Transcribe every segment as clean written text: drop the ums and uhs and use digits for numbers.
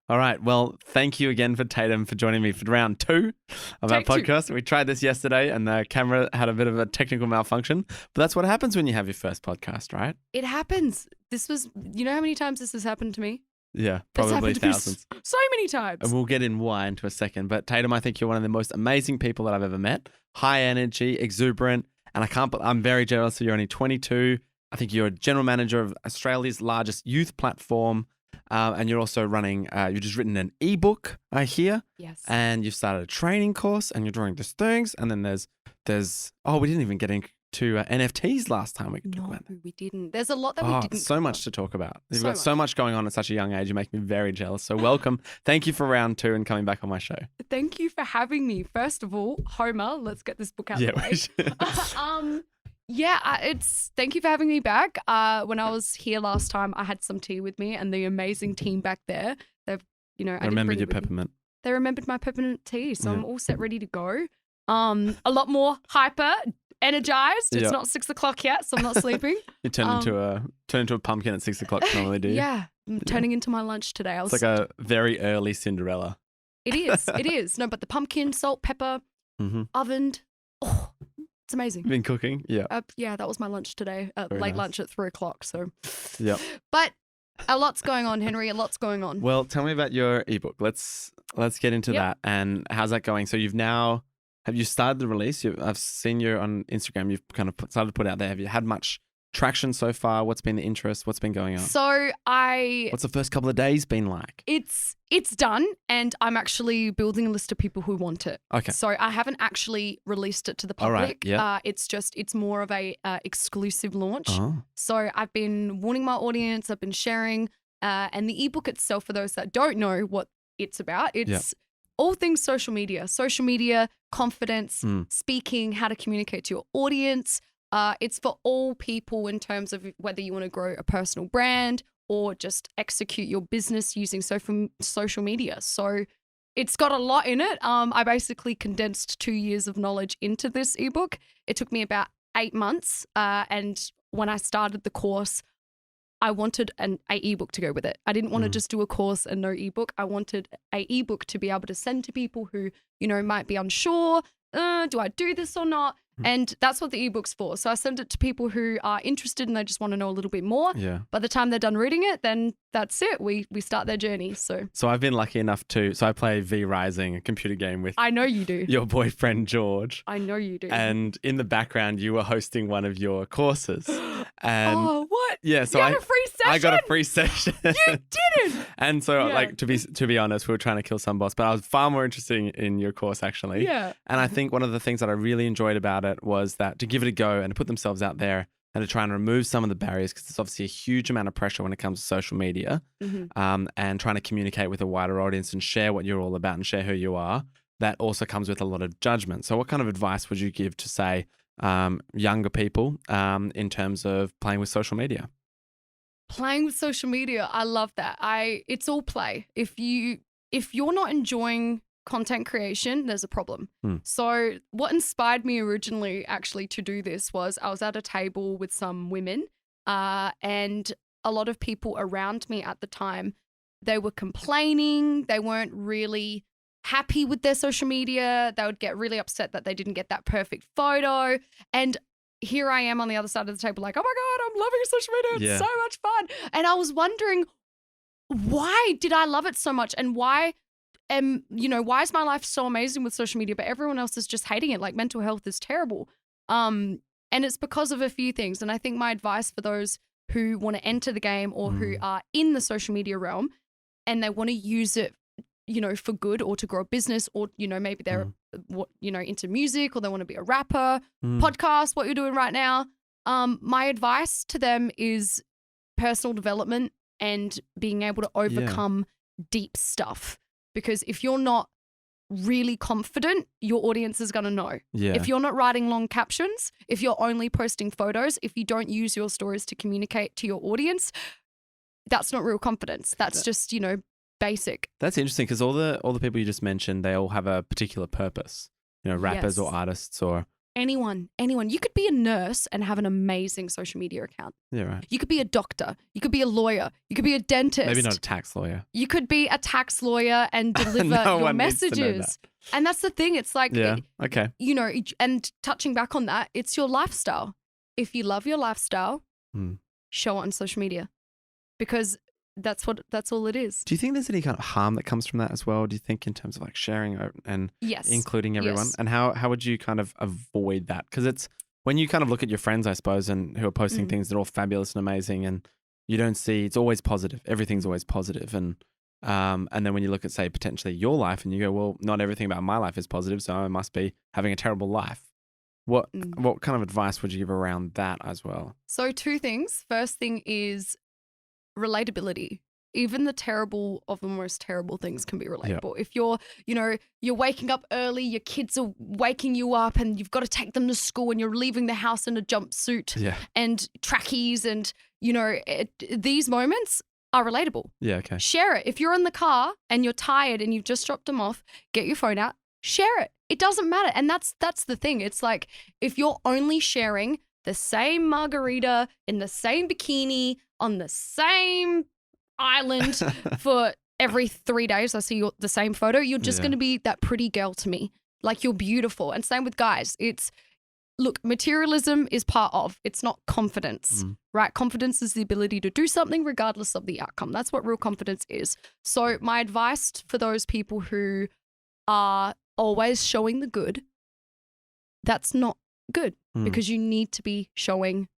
All right. Well, thank you again for Taydam for joining me for round 2 of our podcast. We tried this yesterday and the camera had a bit of a technical malfunction. But that's what happens when you have your first podcast, right? It happens. You know how many times this has happened to me? Yeah, probably thousands. So many times. And we'll get in why into a second. But Taydam, I think you're one of the most amazing people that I've ever met. High energy, exuberant. And I'm very jealous that you're only 22. I think you're a general manager of Australia's largest youth platform. And you're also running, you've just written an ebook, I hear. Yes. And you've started a training course and you're doing these things. And then we didn't even get into NFTs last time we could talk about that. We didn't. There's a lot that we didn't. So much to talk about. You've got so much going on at such a young age. You make me very jealous. So welcome. Thank you for round 2 and coming back on my show. Thank you for having me. First of all, Homer, let's get this book out of the way. Thank you for having me back. When I was here last time, I had some tea with me and the amazing team back there. I remembered your peppermint. They remembered my peppermint tea, so I'm all set, ready to go. A lot more hyper, energized. It's not 6 o'clock yet, so I'm not sleeping. You turn into a pumpkin at 6 o'clock normally, do you? Yeah, I'm turning into my lunch today. It's like a very early Cinderella. It is. It is. No, but the pumpkin, salt, pepper, ovened. Oh, it's amazing. Been cooking? Yeah. Yeah, that was my lunch today. Very lunch at 3 o'clock. So, yeah. But a lot's going on, Henry. A lot's going on. Well, tell me about your ebook. Let's get into that. And how's that going? So have you started the release? I've seen you on Instagram. You've kind of started to put out there. Have you had much traction so far? What's been the interest? What's been going on? So What's the first couple of days been like? It's done, and I'm actually building a list of people who want it. Okay. So I haven't actually released it to the public. All right, yeah. It's more of a exclusive launch. Oh. So I've been warning my audience. I've been sharing, and the ebook itself, for those that don't know what it's about, it's all things social media, confidence, speaking, how to communicate to your audience. It's for all people in terms of whether you want to grow a personal brand or just execute your business using social media. So it's got a lot in it. I basically condensed 2 years of knowledge into this ebook. It took me about 8 months. And when I started the course, I wanted an ebook to go with it. I didn't want to just do a course and no ebook. I wanted an ebook to be able to send to people who, might be unsure. Do I do this or not? And that's what the ebook's for. So I send it to people who are interested and they just want to know a little bit more. Yeah. By the time they're done reading it, then that's it. We start their journey. So I've been lucky enough so I play V Rising, a computer game with I know you do. Your boyfriend George. I know you do. And in the background, you were hosting one of your courses. And oh, what? Yeah, so you had a free session? I got a free session. You didn't. And so to be honest, we were trying to kill some boss, but I was far more interested in your course actually. Yeah. And I think one of the things that I really enjoyed about it was that to give it a go and to put themselves out there and to try and remove some of the barriers, because there's obviously a huge amount of pressure when it comes to social media, and trying to communicate with a wider audience and share what you're all about and share who you are. That also comes with a lot of judgment. So what kind of advice would you give to, say, younger people in terms of playing with social media? Playing with social media, I love that. It's all play. If you're not enjoying content creation, there's a problem. So what inspired me originally actually to do this was I was at a table with some women and a lot of people around me at the time, they were complaining. They weren't really happy with their social media. They would get really upset that they didn't get that perfect photo. And here I am on the other side of the table like, oh my God, I'm loving social media. It's so much fun. And I was wondering, why did I love it so much? And why is my life so amazing with social media, but everyone else is just hating it? Like mental health is terrible. And it's because of a few things. And I think my advice for those who want to enter the game or who are in the social media realm and they want to use it, for good or to grow a business or, maybe they're, into music or they want to be a rapper, podcast, what you're doing right now. My advice to them is personal development and being able to overcome deep stuff. Because if you're not really confident, your audience is going to know. Yeah. If you're not writing long captions, if you're only posting photos, if you don't use your stories to communicate to your audience, that's not real confidence. That's just, basic. That's interesting because all the people you just mentioned, they all have a particular purpose. Rappers or artists or anyone. You could be a nurse and have an amazing social media account. Yeah, right. You could be a doctor. You could be a lawyer. You could be a dentist. Maybe not a tax lawyer. You could be a tax lawyer and deliver No your one needs to know messages. And that's the thing. It's like, Yeah. Okay. you know, and touching back on that, it's your lifestyle. If you love your lifestyle, show it on social media, because that's all it is. Do you think there's any kind of harm that comes from that as well? Do you think in terms of like sharing and including everyone? Yes. And how would you kind of avoid that? Because it's when you kind of look at your friends, I suppose, and who are posting things that are all fabulous and amazing, and you don't see it's always positive. Everything's always positive. And then when you look at, say, potentially your life and you go, well, not everything about my life is positive, so I must be having a terrible life. What kind of advice would you give around that as well? So 2 things. First thing is relatability. Even the terrible of the most terrible things can be relatable. If you're waking up early, your kids are waking you up and you've got to take them to school and you're leaving the house in a jumpsuit and trackies and, these moments are relatable. Yeah, okay. Share it. If you're in the car and you're tired and you've just dropped them off, get your phone out, share it. It doesn't matter. And that's the thing. It's like if you're only sharing the same margarita in the same bikini on the same island for every 3 days, I see the same photo, you're just going to be that pretty girl to me. Like, you're beautiful. And same with guys. Look, materialism is part of, it's not confidence, right? Confidence is the ability to do something regardless of the outcome. That's what real confidence is. So my advice for those people who are always showing the good, that's not good, because you need to be showing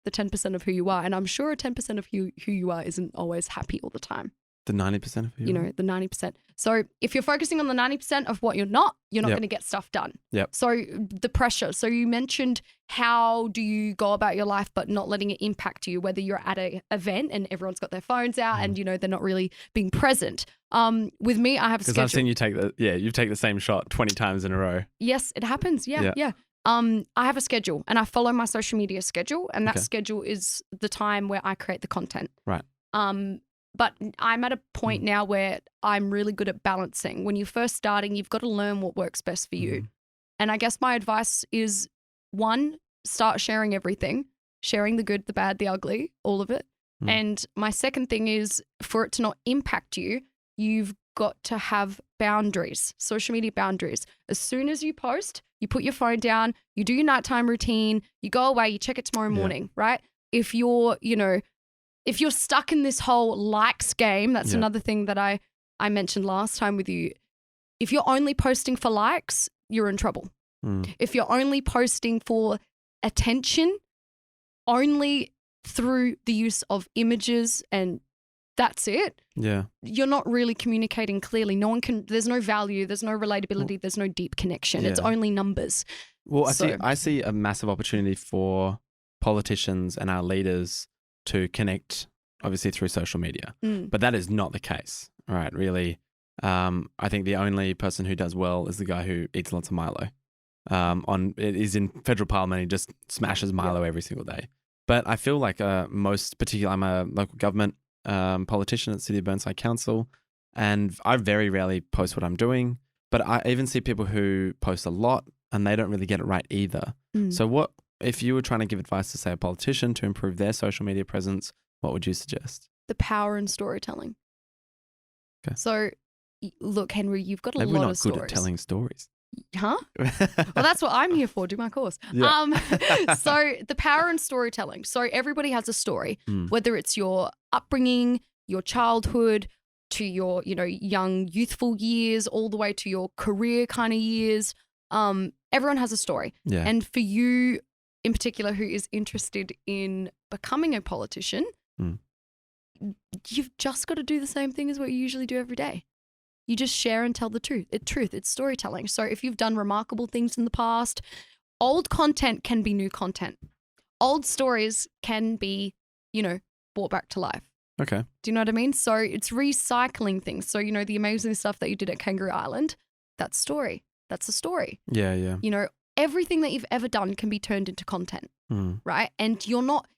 the 10% of who you are. And I'm sure 10% of who you are isn't always happy all the time. The 90% of who you are? The 90%. So if you're focusing on the 90% of what you're not going to get stuff done. Yep. So the pressure. So you mentioned, how do you go about your life but not letting it impact you, whether you're at an event and everyone's got their phones out and, they're not really being present. With me, I have a schedule. Because I've seen you take the same shot 20 times in a row. Yes, it happens. Yeah. I have a schedule and I follow my social media schedule, and that schedule is the time where I create the content. Right. But I'm at a point now where I'm really good at balancing. When you're first starting, you've got to learn what works best for you. And I guess my advice is, 1, start sharing everything, sharing the good, the bad, the ugly, all of it. And my second thing is, for it to not impact you, you've got to have boundaries, social media boundaries. As soon as you post, you put your phone down, you do your nighttime routine, you go away, you check it tomorrow morning, right? If you're, if you're stuck in this whole likes game, that's another thing that I mentioned last time with you. If you're only posting for likes, you're in trouble. If you're only posting for attention, only through the use of images and that's it. Yeah. You're not really communicating clearly. There's no value, there's no relatability, there's no deep connection. It's only numbers. Well, I see a massive opportunity for politicians and our leaders to connect, obviously, through social media. But that is not the case, right? Really, I think the only person who does well is the guy who eats lots of Milo. Is in federal parliament, he just smashes Milo every single day. But I feel like I'm a local government politician at City of Burnside Council, and I very rarely post what I'm doing. But I even see people who post a lot and they don't really get it right either. So what if you were trying to give advice to, say, a politician to improve their social media presence, what would you suggest? The power in storytelling. Okay. So, look, Henry, you've got a Maybe lot we're not of stories. good at telling stories. Huh? Well, that's what I'm here for. Do my course. So the power in storytelling. So everybody has a story, whether it's your upbringing, your childhood, to your, young youthful years, all the way to your career kind of years. Everyone has a story. Yeah. And for you in particular, who is interested in becoming a politician, you've just got to do the same thing as what you usually do every day. You just share and tell the truth. It's storytelling. So if you've done remarkable things in the past, old content can be new content. Old stories can be, brought back to life. Okay. Do you know what I mean? So it's recycling things. So, the amazing stuff that you did at Kangaroo Island, that's story. That's a story. Yeah, yeah. Everything that you've ever done can be turned into content, right? And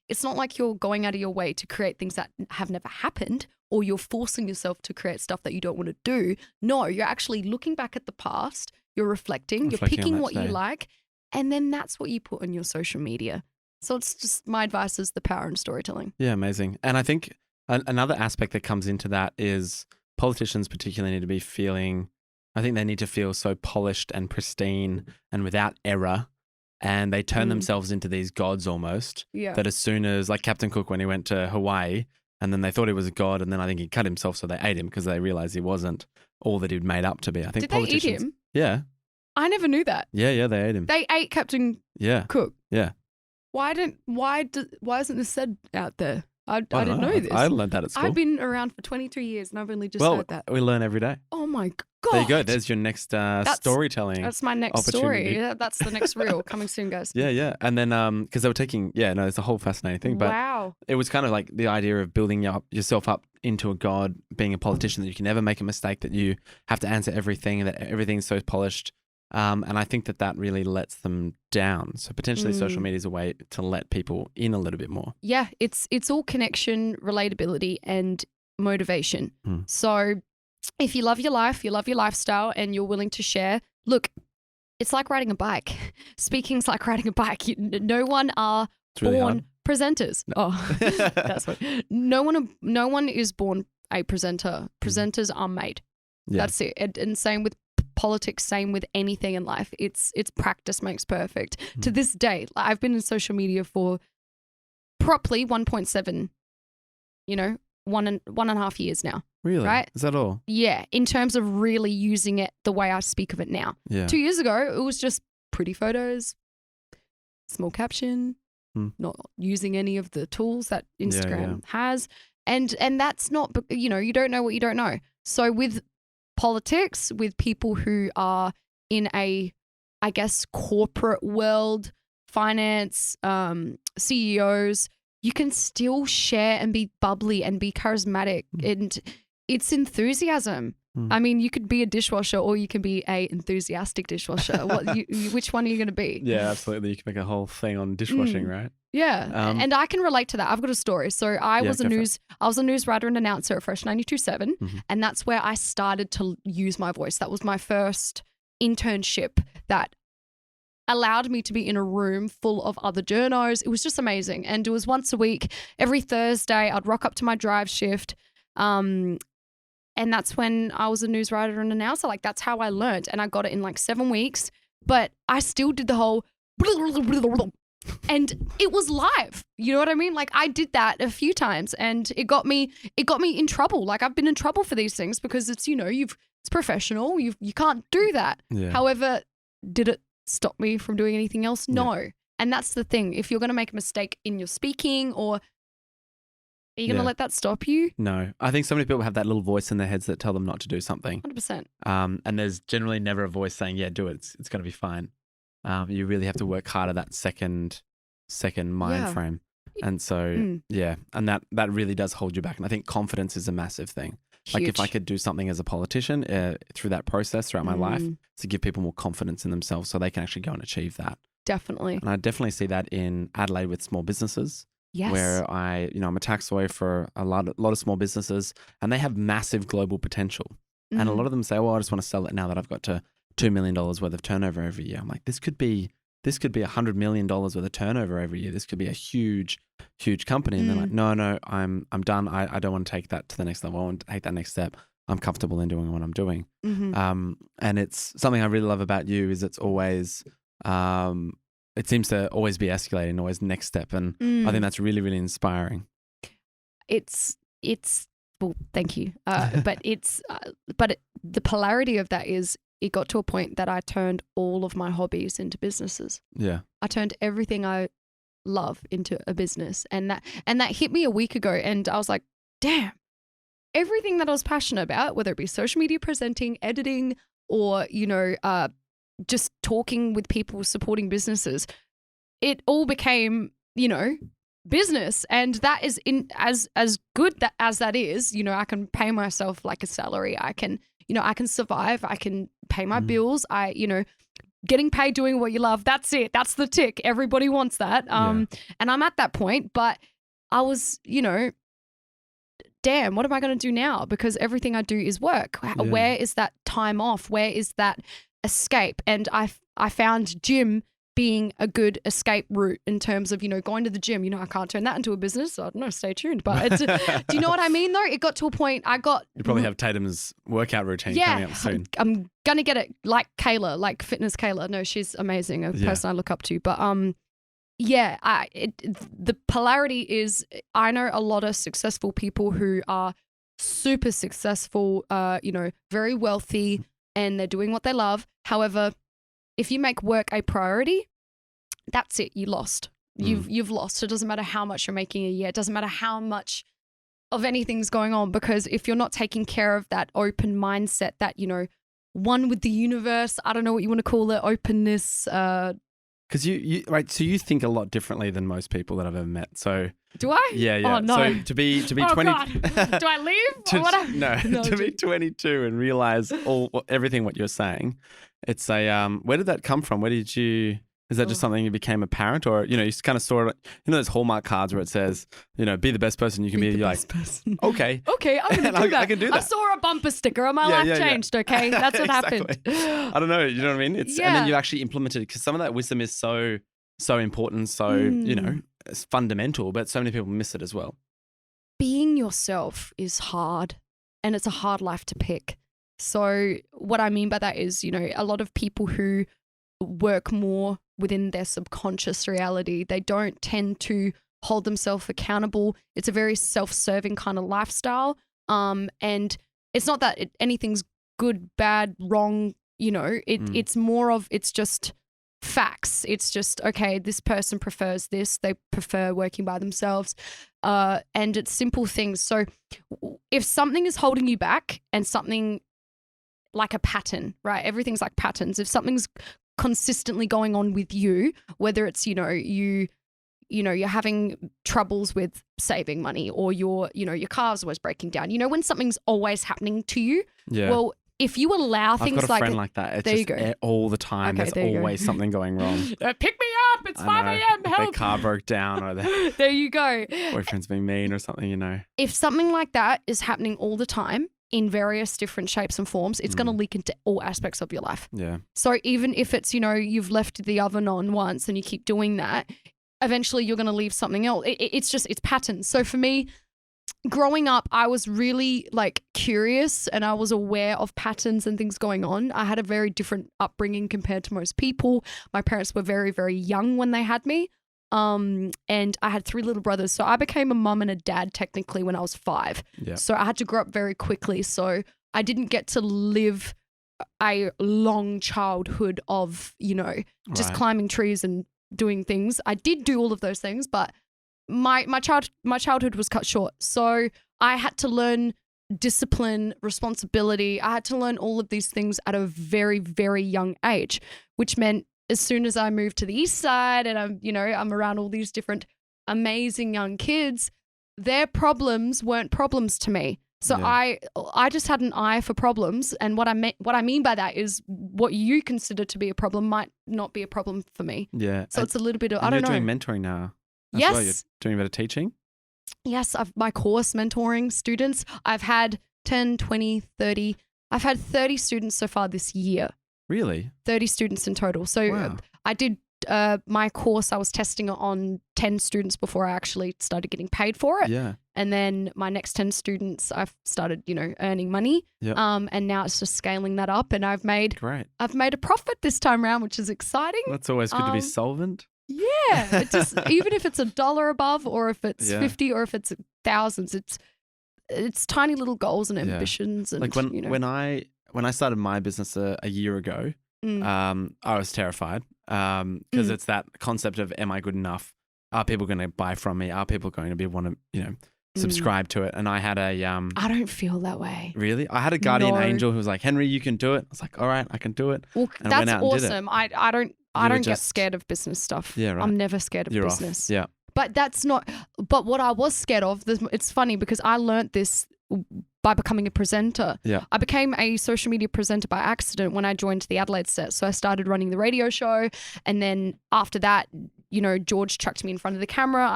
it's not like you're going out of your way to create things that have never happened, or you're forcing yourself to create stuff that you don't want to do. No, you're actually looking back at the past, you're reflecting you're picking what you like, And then that's what you put on your social media. So it's just my advice is the power in storytelling. Yeah, amazing. And I think another aspect that comes into that is politicians particularly need to be feeling, I think they need to feel so polished and pristine and without error. And they turn themselves into these gods almost. Yeah. That as soon as, like Captain Cook when he went to Hawaii, and then they thought he was a god, and then I think he cut himself, so they ate him because they realized he wasn't all that he'd made up to be. I think Did they eat him? Yeah. I never knew that. Yeah, they ate him. They ate Captain Cook. Yeah. Why isn't this said out there? I didn't know this. I learned that at school. I've been around for 23 years and I've only just heard that. We learn every day. Oh my God. There you go. There's your next storytelling. That's my next story. Yeah, that's the next reel coming soon, guys. Yeah. And then because they were taking, it's a whole fascinating thing. But wow. It was kind of like the idea of building yourself up into a god, being a politician, that you can never make a mistake, that you have to answer everything, that everything's so polished. And I think that really lets them down. So potentially social media is a way to let people in a little bit more. Yeah, it's all connection, relatability, and motivation. So if you love your life, you love your lifestyle, and you're willing to share, look, it's like riding a bike. Speaking's like riding a bike. No one are really born hard. Presenters. No. Oh, that's what. No one is born a presenter. Presenters are made. Yeah. That's it. And same with politics, same with anything in life. It's practice makes perfect. To this day, I've been in social media for properly 1.7, 1.5 years now. Really? Right? Is that all? Yeah. In terms of really using it the way I speak of it now. Yeah. 2 years ago, it was just pretty photos, small caption, not using any of the tools that Instagram has. And that's not, you don't know what you don't know. So with politics, with people who are in a, I guess, corporate world, finance, CEOs, you can still share and be bubbly and be charismatic. And it's enthusiasm. I mean, you could be a dishwasher or you can be a enthusiastic dishwasher. Which one are you going to be? Yeah, absolutely. You can make a whole thing on dishwashing, right? Yeah, and I can relate to that. I've got a story. So I was a news writer and announcer at Fresh 92.7, and that's where I started to use my voice. That was my first internship that allowed me to be in a room full of other journos. It was just amazing, and it was once a week. Every Thursday, I'd rock up to my drive shift, and that's when I was a news writer and announcer. Like, that's how I learned, and I got it in like 7 weeks. But I still did the whole. And it was live. You know what I mean? Like, I did that a few times and it got me in trouble. Like, I've been in trouble for these things because it's, it's professional. You can't do that. Yeah. However, did it stop me from doing anything else? No. Yeah. And that's the thing. If you're going to make a mistake in your speaking, or are you going to let that stop you? No. I think so many people have that little voice in their heads that tell them not to do something. 100%. And there's generally never a voice saying, yeah, do it. It's going to be fine. You really have to work hard at that second mind frame. And so, and that really does hold you back. And I think confidence is a massive thing. Huge. Like, if I could do something as a politician through that process throughout my life to give people more confidence in themselves so they can actually go and achieve that. Definitely. And I definitely see that in Adelaide with small businesses. Yes. Where I'm a tax lawyer for a lot of small businesses, and they have massive global potential. And a lot of them say, well, I just want to sell it now that I've got to $2 million worth of turnover every year. I'm like, this could be $100 million worth of turnover every year. This could be a huge company. And they're like, no, I'm done. I don't want to take that to the next level. I want to take that next step. I'm comfortable in doing what I'm doing. And it's something I really love about you is it's always, it seems to always be escalating, always next step. And I think that's really, really inspiring. It's well, thank you. But the polarity of that is, it got to a point that I turned all of my hobbies into businesses. Yeah. I turned everything I love into a business. And that hit me a week ago. And I was like, damn, everything that I was passionate about, whether it be social media presenting, editing, or, just talking with people, supporting businesses, it all became, business. And that is as good as that is, I can pay myself like a salary. I can survive. I can pay my bills. Getting paid doing what you love. That's it. That's the tick. Everybody wants that. And I'm at that point, but I was, damn, what am I going to do now? Because everything I do is work. Yeah. Where is that time off? Where is that escape? And I found gym being a good escape route in terms of, going to the gym. I can't turn that into a business. So I don't know, stay tuned. But do you know what I mean though? It got to a point You probably have Taydam's workout routine coming up soon. I'm going to get it like Kayla, like fitness Kayla. No, she's amazing. A person I look up to. But the polarity is I know a lot of successful people who are super successful, very wealthy, and they're doing what they love. However, if you make work a priority, that's it. You lost. You've lost. It doesn't matter how much you're making a year. It doesn't matter how much of anything's going on, because if you're not taking care of that open mindset, that, one with the universe, I don't know what you want to call it, openness. Because so you think a lot differently than most people that I've ever met. So do I? Yeah. Oh, no. So to be 20, God. Do I leave? No, to be 22 and realize everything what you're saying. It's where did that come from? Is that just something you became a parent, or you kind of saw it? Those Hallmark cards where it says, be the best person you can be. You're like, person. Okay, I'm gonna do that. I can do that. I saw a bumper sticker and my life changed. Okay, that's what happened. I don't know. You know what I mean? And then you actually implemented it, because some of that wisdom is so important. So it's fundamental, but so many people miss it as well. Being yourself is hard, and it's a hard life to pick. So what I mean by that is, a lot of people who work more within their subconscious reality, they don't tend to hold themselves accountable. It's a very self-serving kind of lifestyle. And it's not that anything's good, bad, wrong, it's more of, it's just facts. It's just, okay, this person prefers this. They prefer working by themselves. And it's simple things. So if something is holding you back, and something like a pattern, right? Everything's like patterns. If something's consistently going on with you, whether it's, you're having troubles with saving money, or your car's always breaking down, when something's always happening to you, well, if you allow things like... I've got a friend like that. It's there just you go. All the time. Okay, There's always something going wrong. Pick me up. It's 5 a.m. Help. Their car broke down, or their there you go. boyfriend's being mean or something, If something like that is happening all the time, in various different shapes and forms, it's going to leak into all aspects of your life. Yeah. So even if it's, you've left the oven on once and you keep doing that, eventually you're going to leave something else. It's patterns. So for me, growing up, I was really curious, and I was aware of patterns and things going on. I had a very different upbringing compared to most people. My parents were very, very young when they had me. And I had 3 little brothers. So I became a mum and a dad technically when I was 5. Yeah. So I had to grow up very quickly. So I didn't get to live a long childhood of, just climbing trees and doing things. I did do all of those things, but my childhood was cut short. So I had to learn discipline, responsibility. I had to learn all of these things at a very, very young age, which meant as soon as I moved to the east side and I'm around all these different amazing young kids, their problems weren't problems to me. So I just had an eye for problems, and what I mean by that is what you consider to be a problem might not be a problem for me. Yeah. So it's a little bit of, I don't know. You're doing mentoring now. Yes. Well. You're doing a bit of teaching. Yes, my course mentoring students. I've had 10, 20, 30. I've had 30 students so far this year. Really? 30 students in total. So wow. I did my course, I was testing it on 10 students before I actually started getting paid for it. Yeah. And then my next 10 students, I've started, earning money. Yep. And now it's just scaling that up, and I've made a profit this time around, which is exciting. That's always good to be solvent. Yeah. It just, even if it's $1 above, or if it's 50, or if it's thousands, it's tiny little goals and ambitions. And like when I started my business a year ago, I was terrified because it's that concept of, am I good enough? Are people going to buy from me? Are people going to want to, subscribe to it? And I had a I don't feel that way. Really? I had a guardian angel who was like, Henry, you can do it. I was like, all right, I can do it. Well, and that's awesome. I don't get scared of business stuff. Yeah, right. I'm never scared of You're business. Off. Yeah. But what I was scared of, it's funny because I learned this by becoming a presenter. Yeah. I became a social media presenter by accident when I joined the Adelaide set. So I started running the radio show, and then after that, George chucked me in front of the camera.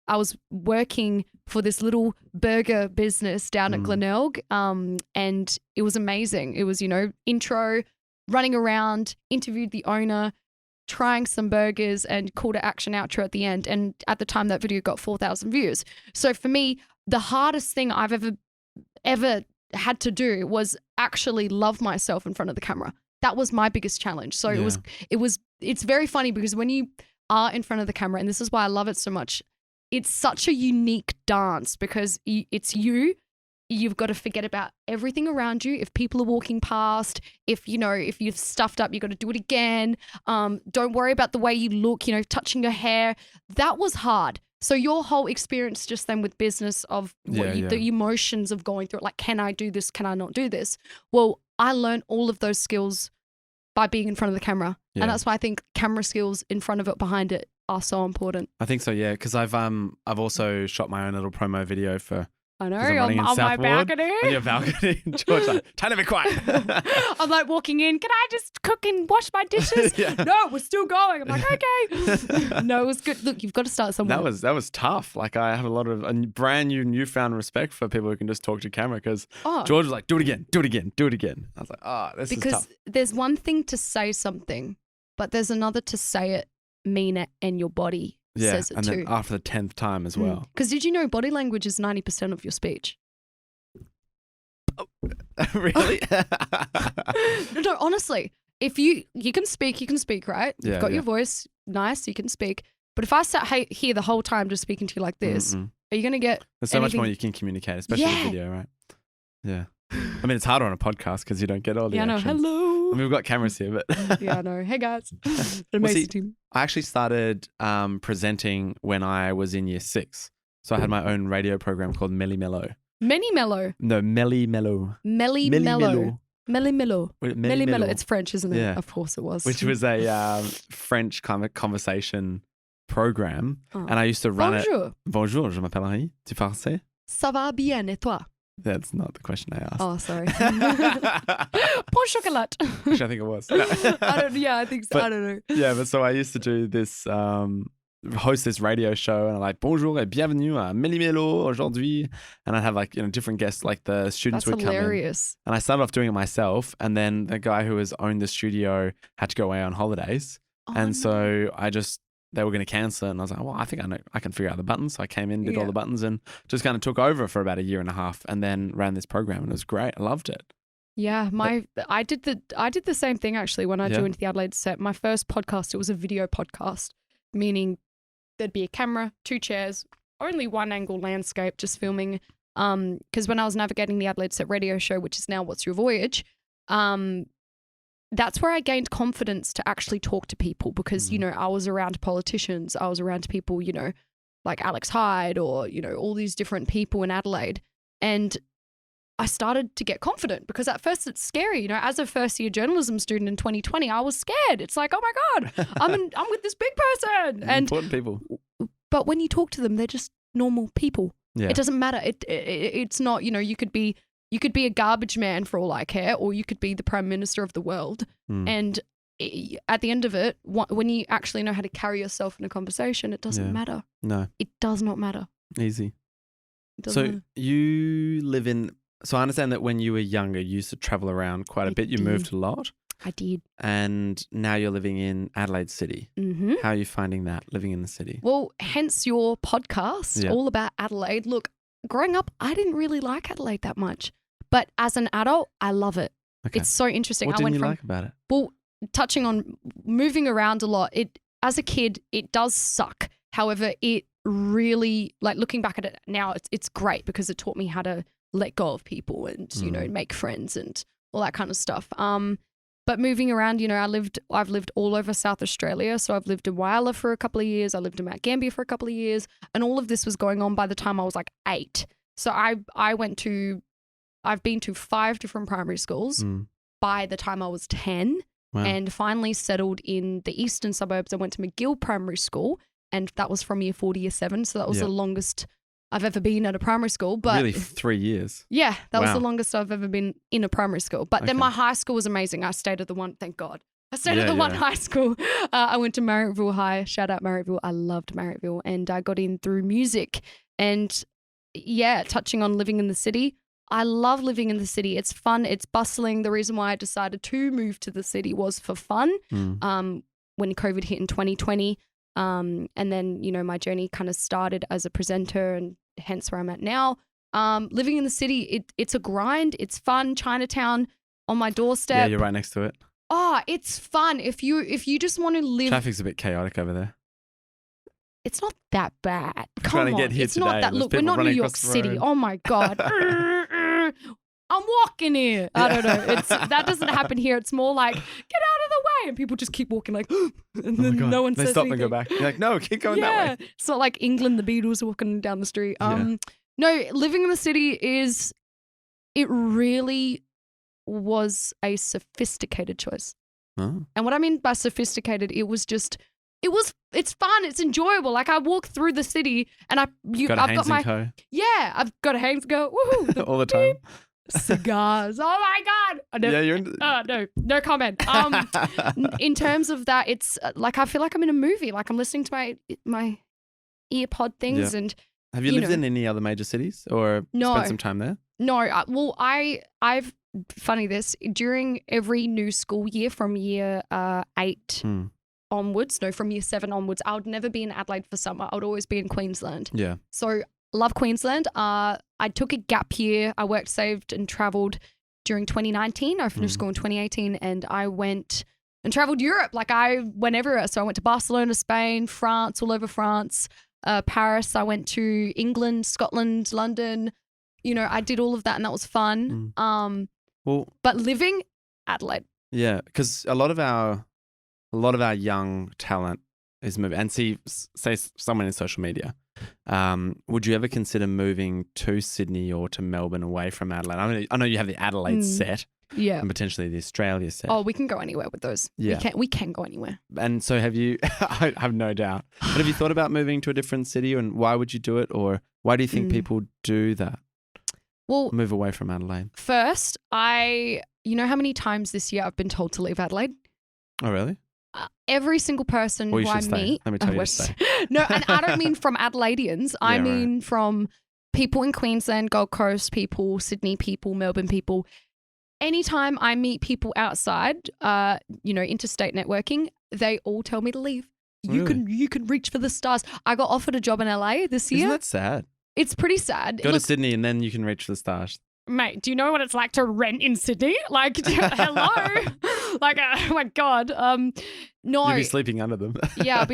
I was working for this little burger business down at Glenelg, and it was amazing. It was, intro, running around, interviewed the owner, trying some burgers and call to action outro at the end. And at the time that video got 4,000 views. So for me, the hardest thing I've ever had to do was actually love myself in front of the camera. That was my biggest challenge. So it's very funny because when you are in front of the camera, and this is why I love it so much, it's such a unique dance because it's you. You've got to forget about everything around you. If people are walking past, if you've stuffed up, you got to do it again. Don't worry about the way you look, touching your hair. That was hard. So your whole experience just then with business of the emotions of going through it, like, can I do this? Can I not do this? Well, I learned all of those skills by being in front of the camera. Yeah. And that's why I think camera skills in front of it, behind it are so important. I think so, yeah, because I've also shot my own little promo video for I know, on my balcony. On your balcony. George's like, time to be quiet. I'm like walking in, can I just cook and wash my dishes? No, we're still going. I'm like, okay. No, it was good. Look, you've got to start somewhere. That was tough. Like, I have a lot of brand newfound respect for people who can just talk to camera because George was like, do it again, do it again, do it again. I was like, this is tough. Because there's one thing to say something, but there's another to say it, mean it, and your body says it and too. Then after the 10th time as well. Because did you know body language is 90% of your speech? Oh, really? No, honestly. If you can speak, right? You've got your voice, nice, you can speak. But if I sat here the whole time just speaking to you like this, are you going to get There's so much more you can communicate, especially with video, right? Yeah. I mean, it's harder on a podcast because you don't get all the actions. Hello. I mean, we've got cameras here, but yeah, I know. Hey guys, amazing team. I actually started presenting when I was in year 6, so I had my own radio program called Melly Mellow. Melly Mellow. No, Melly Mellow. Melly Mellow. Melly Mellow. Melly Mellow. It's French, isn't it? Yeah. Of course it was. Which was a French kind of conversation program, and I used to run it. Bonjour, je m'appelle Henri. Tu français? Ça va bien, et toi? That's not the question I asked. Oh, sorry. Bon chocolat. Which I think it was. I think so. But, I don't know. Yeah, but so I used to do this, host this radio show, and I'm like, bonjour et bienvenue à Melly Mello aujourd'hui. And I'd have different guests, like the students would come in. That's hilarious. And I started off doing it myself, and then the guy who has owned the studio had to go away on holidays. So they were going to cancel it, and I was like, well, I think I can figure out the buttons. So I came in, did all the buttons, and just kind of took over for about a year and a half, and then ran this program, and it was great. I loved it. Yeah, I did the same thing actually when I joined the Adelaide set. My first podcast, it was a video podcast, meaning there'd be a camera, 2 chairs, only one angle landscape, just filming. Because when I was navigating the Adelaide set radio show, which is now What's Your Voyage, that's where I gained confidence to actually talk to people because, I was around politicians. I was around people, like Alex Hyde or, all these different people in Adelaide. And I started to get confident because at first it's scary. As a first year journalism student in 2020, I was scared. It's like, oh my God, I'm with this big person. And important people. But when you talk to them, they're just normal people. Yeah. It doesn't matter. It's not, you could be a garbage man for all I care, or you could be the prime minister of the world. And at the end of it, when you actually know how to carry yourself in a conversation, it doesn't matter. No. It does not matter. Easy. Matter. You live in, so I understand that when you were younger, you used to travel around quite a bit. You moved a lot. I did. And now you're living in Adelaide City. Mm-hmm. How are you finding that, living in the city? Well, hence your podcast, all about Adelaide. Look, growing up, I didn't really like Adelaide that much. But as an adult, I love it. Okay. It's so interesting. What didn't you like about it? Well, touching on moving around a lot, as a kid, it does suck. However, it really, like looking back at it now, it's great because it taught me how to let go of people and, make friends and all that kind of stuff. But moving around, I've lived all over South Australia. So I've lived in Whyalla for a couple of years. I lived in Mount Gambier for a couple of years. And all of this was going on by the time I was like 8. So I've been to 5 different primary schools by the time I was 10 and finally settled in the eastern suburbs. I went to McGill Primary School and that was from year 4 to year 7. So that was the longest I've ever been at a primary school. But really 3 years? Yeah, that was the longest I've ever been in a primary school. But then my high school was amazing. I stayed at the one, thank God. I stayed at the one high school. I went to Marriotteville High. Shout out Marriotteville. I loved Marriotteville and I got in through music. And touching on living in the city, I love living in the city. It's fun. It's bustling. The reason why I decided to move to the city was for fun. when COVID hit in 2020. And then, my journey kind of started as a presenter and hence where I'm at now. Living in the city, it's a grind. It's fun. Chinatown on my doorstep. Yeah, you're right next to it. Oh, it's fun. If you just want to live. Traffic's a bit chaotic over there. It's not that bad. Come trying to on. get here It's today, not that. there's Look, we're people not New running York across the City. road. Oh my God. I'm walking here. I don't know. That doesn't happen here. It's more like, get out of the way. And people just keep walking like, and then no one They says stop anything. and go back. You're like, no, keep going that way. It's not like England, the Beatles walking down the street. No, living in the city it really was a sophisticated choice. Oh. And what I mean by sophisticated, it's fun. It's enjoyable. Like I walk through the city and I've got my I've got a Hanes go woohoo all the time. Cigars. Oh my God. No, Yeah, you're in no comment. In terms of that, it's like I feel like I'm in a movie. Like I'm listening to my earpod things and. Have you lived in any other major cities or spent some time there? No. I've funny this during every new school year from year 8 onwards. No, from year 7 onwards. I would never be in Adelaide for summer. I would always be in Queensland. Yeah. So love Queensland. I took a gap year. I worked, saved, and travelled during 2019. I finished school in 2018, and I went and travelled Europe. Like I went everywhere. So I went to Barcelona, Spain, France, all over France. Paris, I went to England, Scotland, London. I did all of that and that was fun. But living Adelaide. Yeah, because a lot of our young talent is moving. And say someone in social media. Would you ever consider moving to Sydney or to Melbourne away from Adelaide? I know you have the Adelaide set. Yeah. And potentially the Australia set. Oh, we can go anywhere with those. Yeah. We can go anywhere. And so have you, I have no doubt, but have you thought about moving to a different city and why would you do it? Or why do you think people do that? Well, move away from Adelaide. First, you know how many times this year I've been told to leave Adelaide? Oh, really? Every single person who I meet. Let me tell you to stay. No, and I don't mean from Adelaideans. I mean from people in Queensland, Gold Coast people, Sydney people, Melbourne people. Anytime I meet people outside, interstate networking, they all tell me to leave. You can reach for the stars. I got offered a job in LA this year. Isn't that sad? It's pretty sad. Go to Sydney and then you can reach the stars. Mate, do you know what it's like to rent in Sydney? Like, hello? Like, oh my God. No. You'd be sleeping under them. Yeah,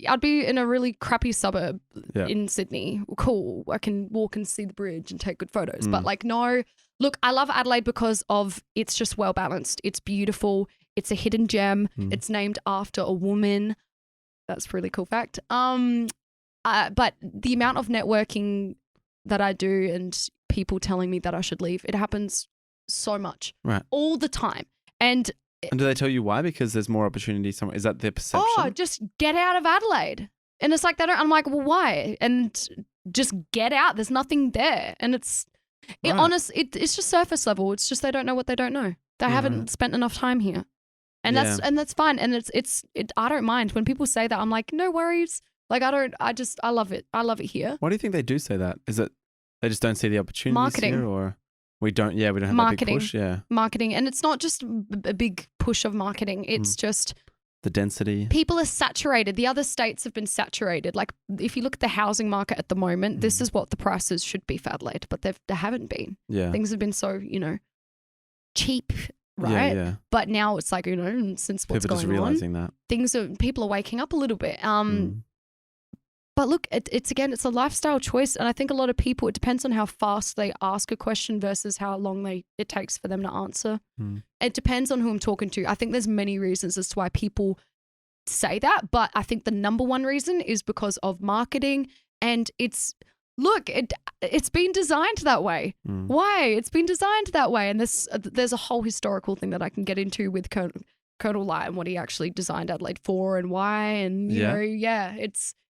I'd be in a really crappy suburb in Sydney. Cool. I can walk and see the bridge and take good photos. But like, no. Look, I love Adelaide because of it's just well balanced. It's beautiful. It's a hidden gem. It's named after a woman. That's a really cool fact. But the amount of networking that I do and people telling me that I should leave, it happens so much. Right. All the time. And do they tell you why? Because there's more opportunity somewhere. Is that their perception? Oh, just get out of Adelaide. And it's like, I'm like, well, why? And just get out. There's nothing there. And it's just surface level. It's just they don't know what they don't know. They haven't spent enough time here. And that's fine. And I don't mind. When people say that, I'm like, no worries. Like I love it. I love it here. Why do you think they do say that? Is it they just don't see the opportunities Marketing. here, or we don't have marketing. that big push? Yeah. Marketing. And it's not just a big push of marketing. It's just the density. People are saturated. The other states have been saturated. Like if you look at the housing market at the moment, this is what the prices should be for Adelaide, but they haven't been. Yeah. Things have been so, cheap. Right. Yeah. But now it's like, since what's people going just realizing on, that people are waking up a little bit. But look, it's a lifestyle choice. And I think a lot of people, it depends on how fast they ask a question versus how long it takes for them to answer. It depends on who I'm talking to. I think there's many reasons as to why people say that. But I think the number one reason is because of marketing. And it's been designed that way. Why? It's been designed that way. And there's a whole historical thing that I can get into with Colonel Light and what he actually designed Adelaide for and why. And,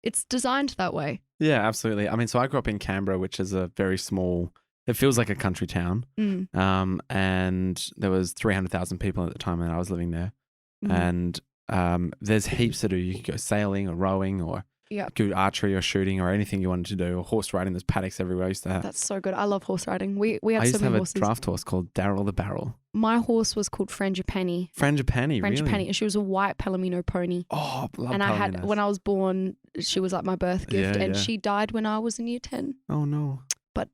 it's designed that way. Yeah, absolutely. I mean, so I grew up in Canberra, which is a very small, it feels like a country town. And there was 300,000 people at the time that I was living there. And there's heaps to do. You could go sailing or rowing or do archery or shooting or anything you wanted to do, or horse riding. There's paddocks everywhere. I used to have. That's so good. I love horse riding. We had I used so to have many a horses. draft horse called Daryl the Barrel. My horse was called Frangipani. Frangipani, really? Frangipani. And she was a white Palomino pony. Oh, love And Palominos. when I was born, she was like my birth gift, and she died when I was in year 10. Oh no. But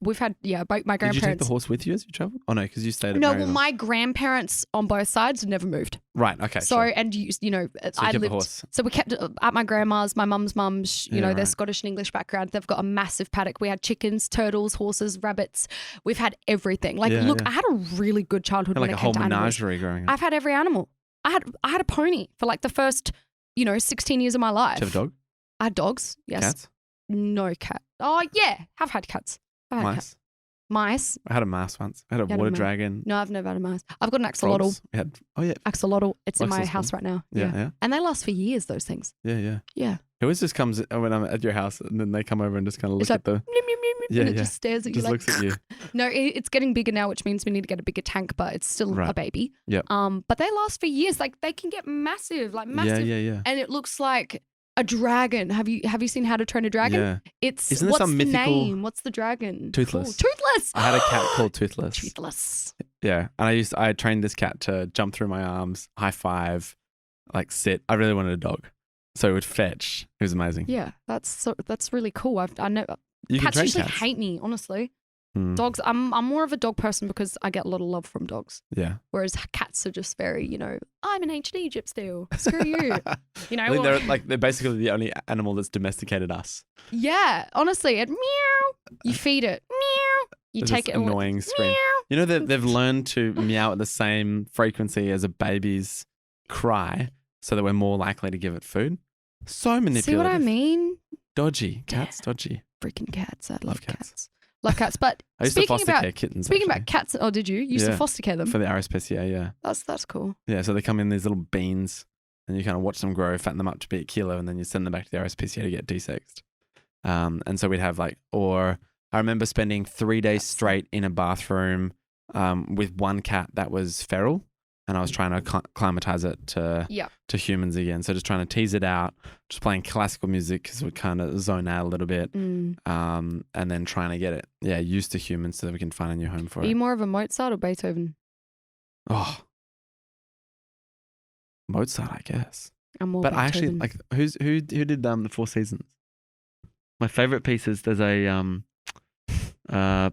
we've had, my grandparents. Did you take the horse with you as you traveled? Oh no, because you stayed at No, Maryville. my grandparents on both sides never moved. Right, okay. So, sure. and I kept the lived, horse. so we kept it at my grandma's, my mum's, they're right. Scottish and English background. They've got a massive paddock. We had chickens, turtles, horses, rabbits. We've had everything. Like, I had a really good childhood when like it a came whole to animals. menagerie growing up. I've had every animal. I had a pony for like the first, 16 years of my life. Did you have a dog? I had dogs, yes. Cats? No cat. Oh, yeah. I've had cats. I've had cats. Mice. I had a mouse once. I had a water dragon. No, I've never had a mouse. I've got an axolotl. Frogs. We had, Axolotl. It's in my Axolotl. house right now. Yeah. And they last for years, those things. Yeah. Yeah. It always just comes when I'm at your house, and then they come over and just kind of look It's at the. and it just stares at you Just like. looks at you. No, it's getting bigger now, which means we need to get a bigger tank, but it's still a baby. Yep. But they last for years. Like, they can get massive, Yeah. and it looks like a dragon. Have you seen How to Train a Dragon? Yeah. Isn't there what's some the mythical- name? What's the dragon? Toothless. Called? Toothless. I had a cat called Toothless. Toothless. Yeah, and I trained this cat to jump through my arms, high five, like sit. I really wanted a dog, so it would fetch. It was amazing. Yeah, that's really cool. I know You can cats train usually cats. hate me, honestly. Hmm. Dogs, I'm more of a dog person because I get a lot of love from dogs. Yeah. Whereas cats are just very, I'm in ancient Egypt still. Screw you. I think they're basically the only animal that's domesticated us. Yeah, honestly, it meow. You feed it, meow. You It's take this it, annoying scream. meow. They've learned to meow at the same frequency as a baby's cry, so that we're more likely to give it food. So manipulative. See what I mean? Dodgy. Cats, dodgy. Freaking cats. I love cats. Love cats. But I used to foster care kittens. Speaking actually, about cats, oh, did you? You used to foster care them? for the RSPCA, yeah. That's cool. Yeah, so they come in these little beans, and you kind of watch them grow, fatten them up to be a kilo, and then you send them back to the RSPCA to get desexed. And so we'd have or I remember spending 3 days straight in a bathroom with one cat that was feral, and I was trying to acclimatize it to humans again. So just trying to tease it out, just playing classical music because we kind of zone out a little bit, and then trying to get it used to humans so that we can find a new home for it. Are you more of a Mozart or Beethoven? Oh, Mozart, I guess. I'm more. But Beethoven. I actually like who did the Four Seasons. My favorite piece is there's a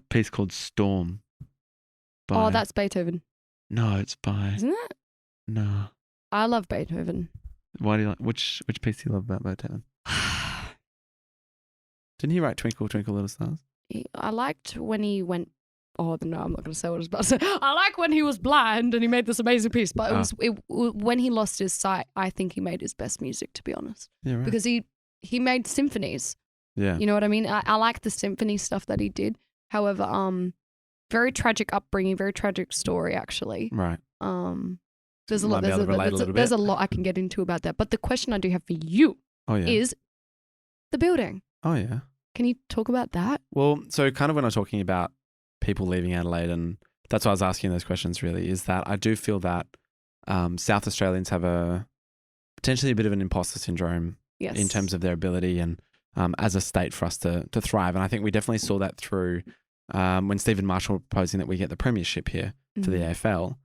piece called Storm. Oh, that's Beethoven. No, it's by. Isn't it? No. I love Beethoven. Why do you like which piece do you love about Beethoven? Didn't he write Twinkle Twinkle Little Stars? I liked when he went. Oh no, I'm not going to say what I was about to say. I like when he was blind and he made this amazing piece, but when he lost his sight, I think he made his best music, to be honest. Yeah, right. Because he made symphonies. Yeah. You know what I mean? I like the symphony stuff that he did. However, very tragic upbringing, very tragic story, actually. Right. There's a lot. There's a lot I can get into about that. But the question I do have for you is the building. Oh yeah. Can you talk about that? Well, so kind of when I'm talking about people leaving Adelaide, and that's why I was asking those questions. Really, is that I do feel that South Australians have potentially a bit of an imposter syndrome in terms of their ability and as a state for us to thrive. And I think we definitely saw that through when Stephen Marshall was proposing that we get the premiership here for the AFL.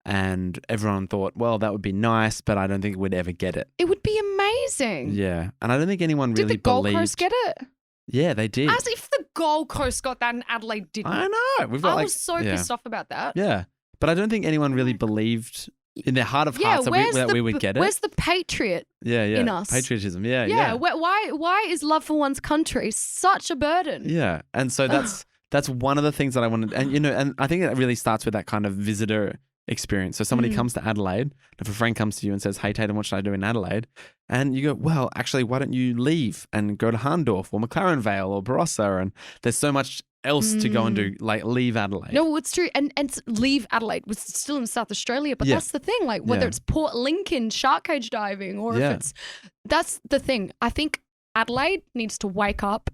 And everyone thought, well, that would be nice, but I don't think we'd ever get it. It would be amazing. Yeah. And I don't think anyone really believed. Did the Gold Coast get it? Yeah, they did. As if the Gold Coast got that and Adelaide didn't. I know. I was so pissed off about that. Yeah. But I don't think anyone really believed in their heart of hearts that we would get it. Where's the patriot in us? Patriotism, yeah. Why is love for one's country such a burden? Yeah. And so that's one of the things that I wanted. And, and I think it really starts with that kind of visitor experience. So somebody comes to Adelaide, if a friend comes to you and says, hey, Taydam, what should I do in Adelaide? And you go, well, actually, why don't you leave and go to Harndorf or McLaren Vale or Barossa? And there's so much else to go and do, like leave Adelaide. No, it's true. And leave Adelaide was still in South Australia, but that's the thing. Like whether it's Port Lincoln, shark cage diving, or that's the thing. I think Adelaide needs to wake up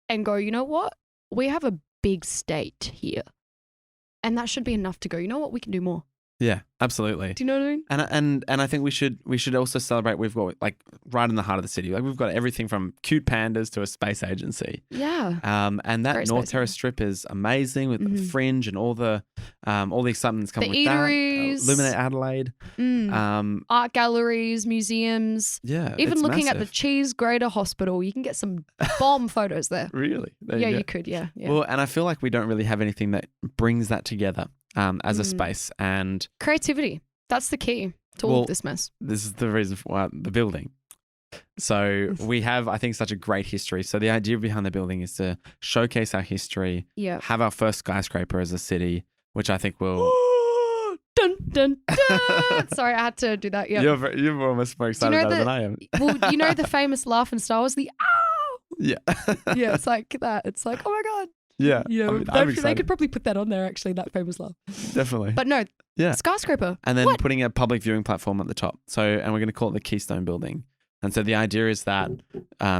and go, you know what? We have a big state here. And that should be enough to go, you know what? We can do more. Yeah, absolutely. Do you know what I mean? And I think we should also celebrate. We've got like right in the heart of the city. Like we've got everything from cute pandas to a space agency. Yeah. And that Very North space Terrace strip is amazing with the Fringe and all the excitement that's coming with eateries. that. Illuminate Adelaide. Art galleries, museums. Yeah. Even it's looking at the massive. Cheese Grater Hospital, you can get some bomb photos there. Really? There Yeah, go. you could. Yeah. Well, and I feel like we don't really have anything that brings that together as a space. And creativity. That's the key to all of this mess. This is the reason for the building. So we have, I think, such a great history. So the idea behind the building is to showcase our history, have our first skyscraper as a city, which I think will... Dun, dun, dun. Sorry, I had to do that. Yeah, You're almost more excited about it than I am. Well, you know the famous laugh in Star Wars, the ow. Yeah. Yeah, it's like that. It's like, oh my God. Yeah. Yeah, I'm they could probably put that on there, actually, that famous laugh. Definitely. But no, skyscraper. And then putting a public viewing platform at the top. So, and we're going to call it the Keystone Building. And so the idea is that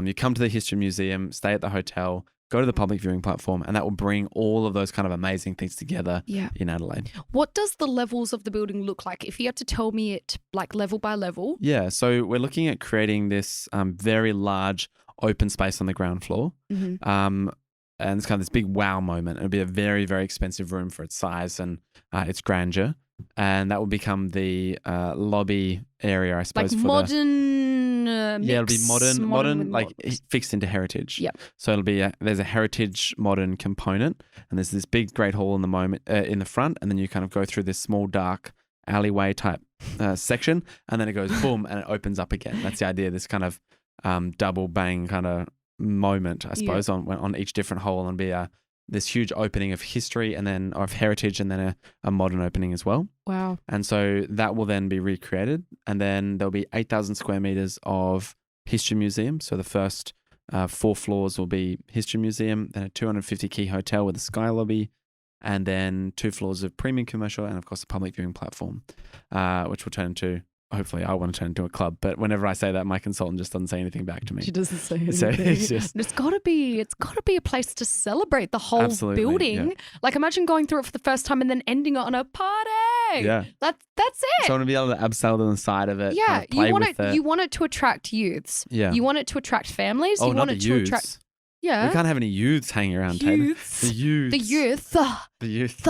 you come to the History Museum, stay at the hotel, go to the public viewing platform, and that will bring all of those kind of amazing things together in Adelaide. What does the levels of the building look like? If you had to tell me it like level by level. Yeah, so we're looking at creating this very large open space on the ground floor. And it's kind of this big wow moment. It'll be a very, very expensive room for its size and its grandeur. And that will become the lobby area, I suppose. Like for modern it'll be modern, like modern. fixed into heritage. Yep. So it'll be there's a heritage modern component, and there's this big great hall in the front, and then you kind of go through this small dark alleyway type section, and then it goes boom, and it opens up again. That's the idea. This kind of double bang kind of moment, I suppose, on each different hole, and be this huge opening of history and then of heritage, and then a modern opening as well. Wow. And so that will then be recreated, and then there'll be 8,000 square meters of history museum. So the first 4 floors will be history museum, then a 250 key hotel with a sky lobby, and then 2 floors of premium commercial, and of course a public viewing platform, which will turn into, hopefully I want to turn into a club, but whenever I say that, my consultant just doesn't say anything back to me. She doesn't say anything. So it's got to be a place to celebrate the whole building. Yeah. Like imagine going through it for the first time and then ending it on a party. Yeah. That's it. So I want to be able to abseil on the side of it. Yeah. Kind of play you want it to attract youths. Yeah. You want it to attract families. Oh, you not want the it to youths. attract. Yeah. We can't have any youths hanging around, Taylor. The youths. The youth. The youth.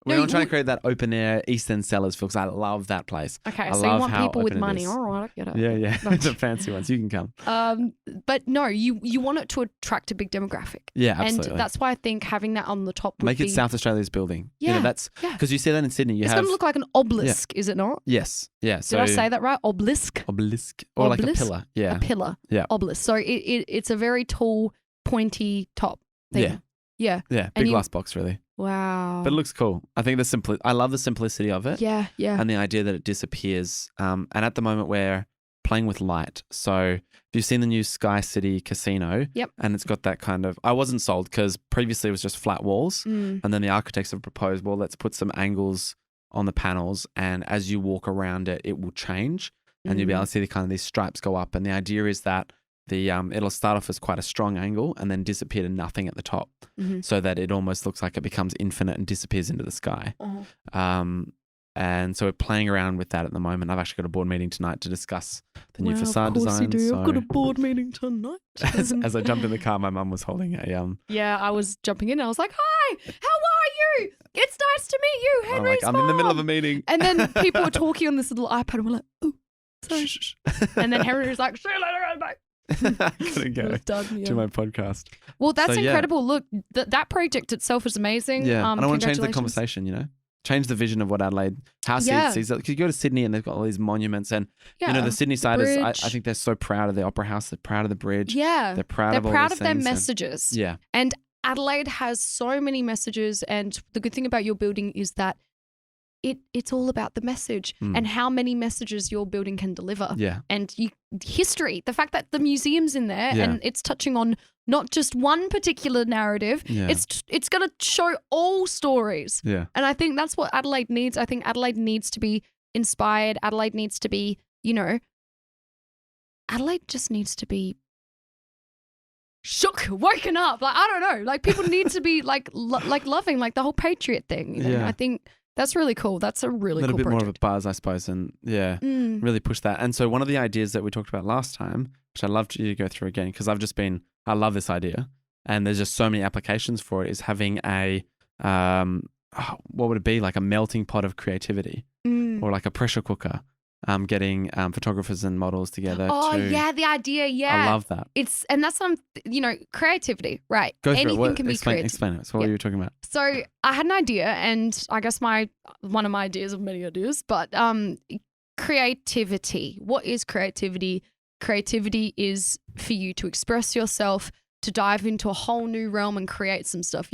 No, We're trying to create that open air East End Cellars because I love that place. Okay, I so you love want how people with open it money. is. All right, I get it. Yeah. The fancy ones. You can come. But no, you want it to attract a big demographic. Yeah, absolutely. And that's why I think having that on the top would Make it be... South Australia's building. Yeah, that's because you see that in Sydney. It's going to look like an obelisk, is it not? Yes. Yeah. So, did I say that right? Obelisk? Obelisk. Or like a pillar. Yeah. A pillar. Yeah. Obelisk. So it's a very tall, pointy top thing. Yeah. Yeah. Big glass box, really. Wow. But it looks cool. I think I love the simplicity of it. Yeah. And the idea that it disappears. And at the moment we're playing with light. So if you've seen the new Sky City Casino, and it's got that kind of, I wasn't sold because previously it was just flat walls. And then the architects have proposed, well, let's put some angles on the panels, and as you walk around it, it will change, and you'll be able to see the kind of these stripes go up. And the idea is that it'll start off as quite a strong angle and then disappear to nothing at the top, so that it almost looks like it becomes infinite and disappears into the sky. And so we're playing around with that at the moment. I've actually got a board meeting tonight to discuss the new facade design. Of course you do. I've got a board meeting tonight. As I jumped in the car, my mum was holding a Yeah, I was jumping in. I was like, "Hi, how are you? It's nice to meet you, Henry's I'm in the middle of a meeting." And then people were talking on this little iPad, and we're like, "Oh, sorry." Shh. And then Henry was like, "See you later, bye." I couldn't go to my podcast. Well, that's incredible. Look, that project itself is amazing. Yeah, and I want to change the conversation, change the vision of what Adelaide, how Sydney sees it. Because you go to Sydney and they've got all these monuments, and the Sydney side is, I think they're so proud of the Opera House, they're proud of the bridge. Yeah. They're proud of all these their things, messages. Yeah. And Adelaide has so many messages, and the good thing about your building is that it's all about the message and how many messages your building can deliver. Yeah. And history, the fact that the museum's in there and it's touching on not just one particular narrative, it's going to show all stories. Yeah. And I think that's what Adelaide needs. I think Adelaide needs to be inspired. Adelaide needs to be, Adelaide just needs to be shook, woken up. Like, I don't know. Like, people need to be like loving, like the whole patriot thing. I think That's really cool. That's a really cool bit project. more of a buzz, I suppose, and really push that. And so one of the ideas that we talked about last time, which I'd love you to go through again, because I love this idea, and there's just so many applications for it, is having a, what would it be? Like a melting pot of creativity or like a pressure cooker. Getting photographers and models together. Oh, yeah, the idea, yeah. I love that. And that's creativity, right? Go through Anything it. can be creative. Explain it. So what were you talking about? So I had an idea, and I guess one of my ideas of many ideas, but creativity. What is creativity? Creativity is for you to express yourself, to dive into a whole new realm and create some stuff.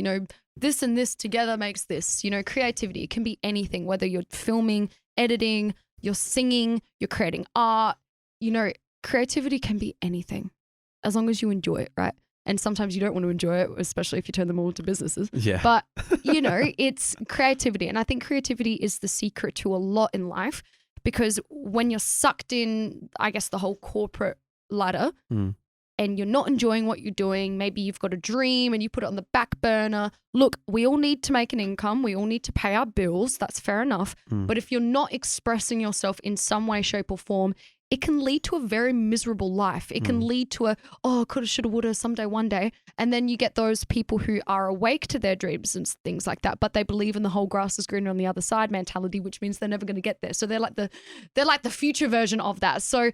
This and this together makes this. Creativity. It can be anything, whether you're filming, editing, you're singing, you're creating art. Creativity can be anything as long as you enjoy it, right? And sometimes you don't want to enjoy it, especially if you turn them all into businesses. Yeah. But, it's creativity. And I think creativity is the secret to a lot in life, because when you're sucked in, I guess, the whole corporate ladder and you're not enjoying what you're doing, maybe you've got a dream and you put it on the back burner. Look, we all need to make an income. We all need to pay our bills. That's fair enough. But if you're not expressing yourself in some way, shape or form, it can lead to a very miserable life. It can lead to coulda, shoulda, woulda, someday, one day. And then you get those people who are awake to their dreams and things like that, but they believe in the whole grass is greener on the other side mentality, which means they're never going to get there. So they're like the future version of that. So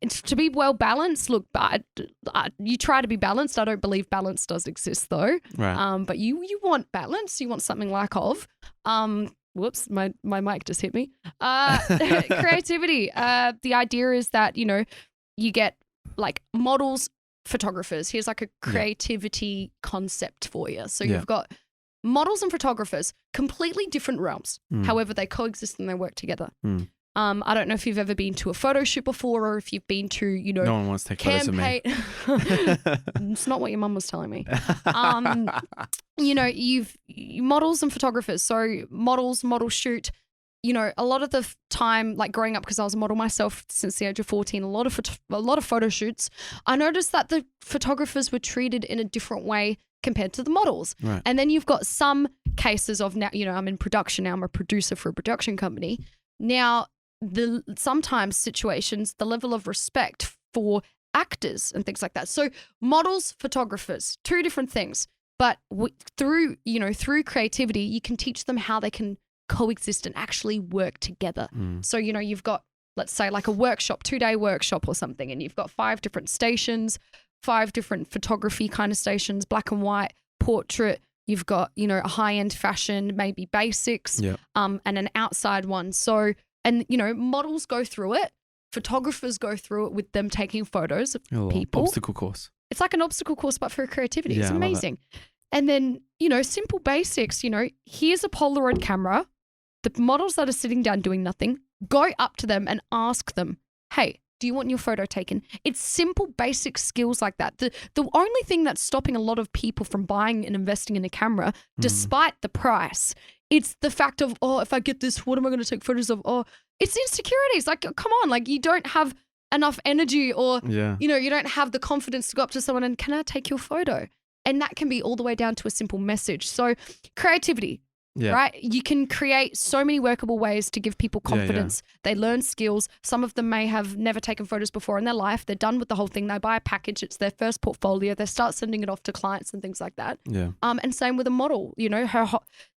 to be well balanced, look, you try to be balanced. I don't believe balance does exist though. Right. But you want balance. You want something like whoops, my mic just hit me. Creativity. The idea is that, you get like models, photographers. Here's like a creativity concept for you. So you've got models and photographers, completely different realms. However, they coexist and they work together. I don't know if you've ever been to a photo shoot before, or if you've been to, no one wants to take photos of me. It's not what your mum was telling me. You've models and photographers. So model shoot. A lot of the time, like growing up, because I was a model myself since the age of 14, a lot of photo shoots, I noticed that the photographers were treated in a different way compared to the models. Right. And then you've got some cases of now, I'm in production now. I'm a producer for a production company. Now, sometimes situations, the level of respect for actors and things like that. So models, photographers, two different things. But through creativity, you can teach them how they can coexist and actually work together. So, you've got, let's say, like a workshop, 2-day workshop or something, and you've got 5 different stations, 5 different photography kind of stations, black and white, portrait. You've got, a high-end fashion, maybe basics, and an outside one. So, and, models go through it. Photographers go through it with them taking photos of people. Obstacle course. It's like an obstacle course, but for creativity. Yeah, it's amazing. And then, simple basics, here's a Polaroid camera. The models that are sitting down doing nothing, go up to them and ask them, hey, do you want your photo taken? It's simple, basic skills like that. The only thing that's stopping a lot of people from buying and investing in a camera, despite the price, it's the fact of, if I get this, what am I going to take photos of? It's insecurities. Like, come on, like you don't have enough energy or, you don't have the confidence to go up to someone and, can I take your photo? And that can be all the way down to a simple message. So creativity. Yeah. Right? You can create so many workable ways to give people confidence. They learn skills. Some of them may have never taken photos before in their life. They're done with the whole thing. They buy a package. It's their first portfolio. They start sending it off to clients and things like that. Yeah. And same with a model.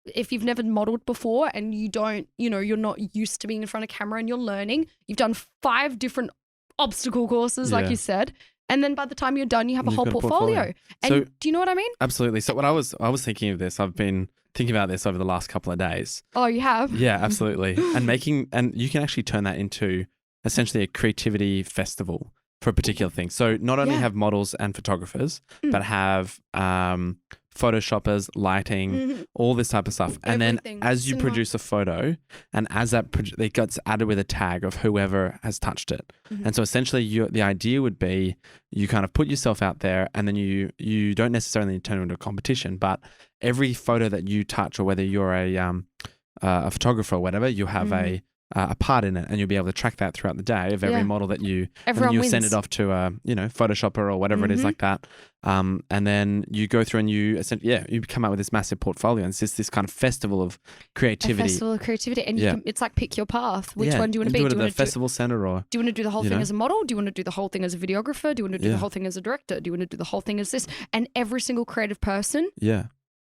If you've never modeled before and you don't, you're not used to being in front of camera and you're learning, you've done 5 different obstacle courses, like you said. And then by the time you're done, you have a whole portfolio. And so, do you know what I mean? Absolutely. So when I was thinking of this, I've been thinking about this over the last couple of days. Oh, you have? Yeah, absolutely. And you can actually turn that into essentially a creativity festival for a particular thing. So not only have models and photographers, but have photoshoppers, lighting, all this type of stuff. And then as you produce a photo and as it gets added with a tag of whoever has touched it. And so essentially the idea would be you kind of put yourself out there and then you don't necessarily turn it into a competition, but every photo that you touch, or whether you're a photographer or whatever, you have a part in it, and you'll be able to track that throughout the day of every model that you, Everyone and you wins. send it off to Photoshopper or whatever it is like that. And then you go through and you come out with this massive portfolio, and it's just this kind of festival of creativity. A festival of creativity. And you can, it's like pick your path. Which one do you want to be? Do it at the festival center, or do you want to do the whole thing as a model? Do you want to do the whole thing as a videographer? Do you want to do the whole thing as a director? Do you want to do the whole thing as this? And every single creative person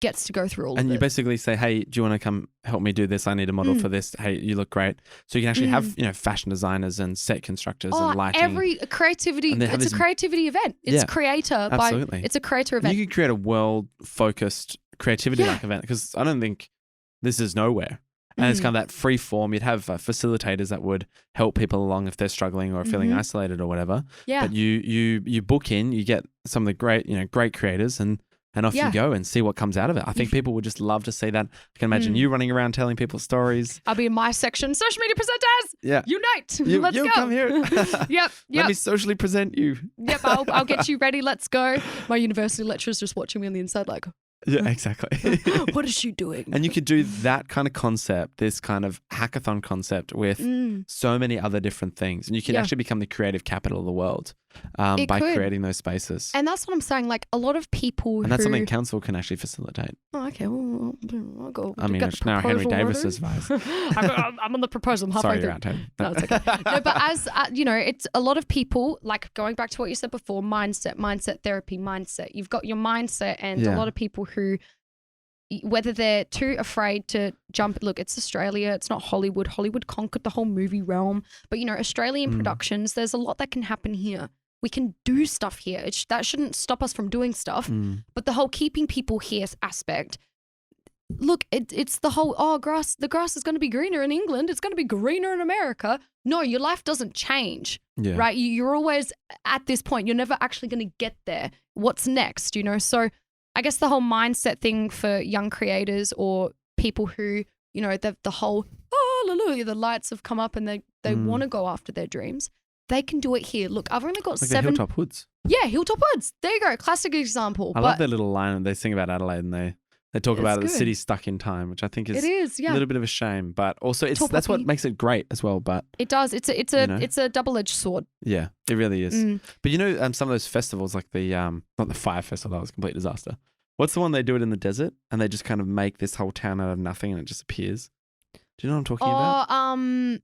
gets to go through all of it. And you basically say, hey, do you want to come help me do this? I need a model for this. Hey, you look great. So you can actually have, fashion designers and set constructors and lighting. Every creativity, it's a creativity event. It's absolutely. It's a creator event. And you could create a world-focused creativity-like event, because I don't think this is nowhere. And it's kind of that free form. You'd have facilitators that would help people along if they're struggling or feeling isolated or whatever. Yeah. But you book in, you get some of the great creators, and off you go and see what comes out of it. I think people would just love to see that. I can imagine you running around telling people stories. I'll be in my section. Social media presenters, unite. Let's go. Come here. Yep. Let me socially present you. Yep, I'll get you ready. Let's go. My university lecturer's just watching me on the inside like, yeah, exactly. What is she doing? And you could do that kind of concept, this kind of hackathon concept with so many other different things. And you can actually become the creative capital of the world by creating those spaces. And that's what I'm saying. Like a lot of people that's something council can actually facilitate. Oh, okay. Well, I'll go. I mean, it's now Henry Davis's advice. I'm on the proposal. I'm halfway through. Sorry, no, it's okay. No, but as, it's a lot of people, like going back to what you said before, mindset therapy, mindset. You've got your mindset, and a lot of people who, whether they're too afraid to jump, look, it's Australia, it's not Hollywood. Hollywood conquered the whole movie realm. But, Australian productions, there's a lot that can happen here. We can do stuff here. That shouldn't stop us from doing stuff. But the whole keeping people here aspect, look, it's the whole, the grass is going to be greener in England. It's going to be greener in America. No, your life doesn't change, right? You're always at this point. You're never actually going to get there. What's next, So I guess the whole mindset thing for young creators or people who, the whole, hallelujah, the lights have come up and they want to go after their dreams. They can do it here. Look, I've only got like 7. The Hilltop Hoods. Yeah, Hilltop Hoods. There you go. Classic example. I love their little line. They sing about Adelaide, and they talk about the city stuck in time, which I think is a little bit of a shame. But also, that's what makes it great as well. But it does. It's a double-edged sword. Yeah, it really is. But some of those festivals, like the not the Fire Festival, that was a complete disaster. What's the one they do it in the desert, and they just kind of make this whole town out of nothing, and it just appears? Do you know what I'm talking about?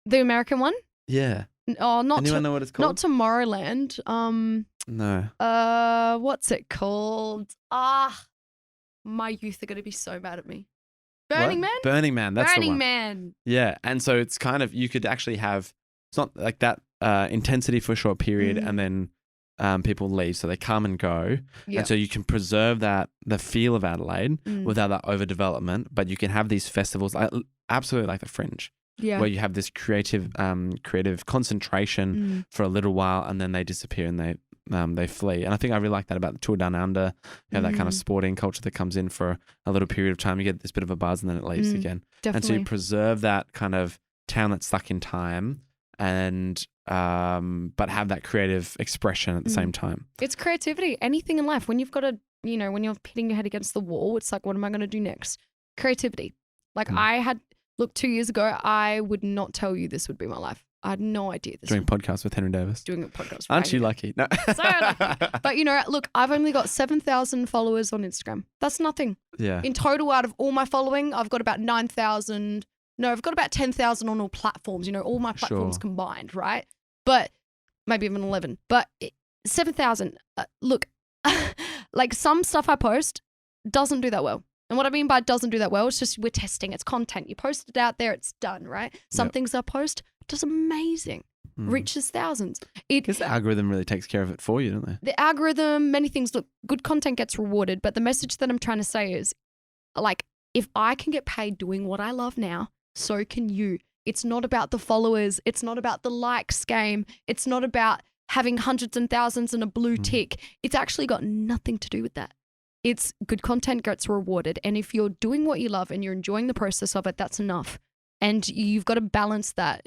The American one. Yeah. Oh, not anyone know what it's called? Not Tomorrowland. No. What's it called? My youth are going to be so mad at me. Burning Man. Burning Man. That's the one. Burning Man. Yeah, and so it's kind of, you could actually have, it's not like that intensity for a short period, and then people leave, so they come and go, and so you can preserve the feel of Adelaide without that overdevelopment. But you can have these festivals, absolutely like the Fringe. Yeah. Where you have this creative concentration for a little while, and then they disappear and they flee. And I think I really like that about the Tour Down Under. You have that kind of sporting culture that comes in for a little period of time. You get this bit of a buzz, and then it leaves again. Definitely. And so you preserve that kind of town that's stuck in time, and but have that creative expression at the same time. It's creativity. Anything in life, when you've got when you're hitting your head against the wall, it's like, what am I going to do next? Creativity. Like Look, 2 years ago, I would not tell you this would be my life. I had no idea this. Doing podcasts with Henry Davis. Doing a podcast. Aren't you lucky? No. So lucky. But look, I've only got 7,000 followers on Instagram. That's nothing. Yeah. In total, out of all my following, I've got about 9,000. No, I've got about 10,000 on all platforms. All my platforms combined, right? But maybe even 11. But 7,000. Look, like some stuff I post doesn't do that well. And what I mean by doesn't do that well, it's just we're testing. It's content. You post it out there, it's done, right? Some things I post does amazing, reaches thousands. Because the algorithm really takes care of it for you, don't they? The algorithm, many things. Look, good content gets rewarded, but the message that I'm trying to say is, like, if I can get paid doing what I love now, so can you. It's not about the followers. It's not about the likes game. It's not about having hundreds and thousands and a blue tick. It's actually got nothing to do with that. It's good content gets rewarded. And if you're doing what you love and you're enjoying the process of it, that's enough. And you've got to balance that.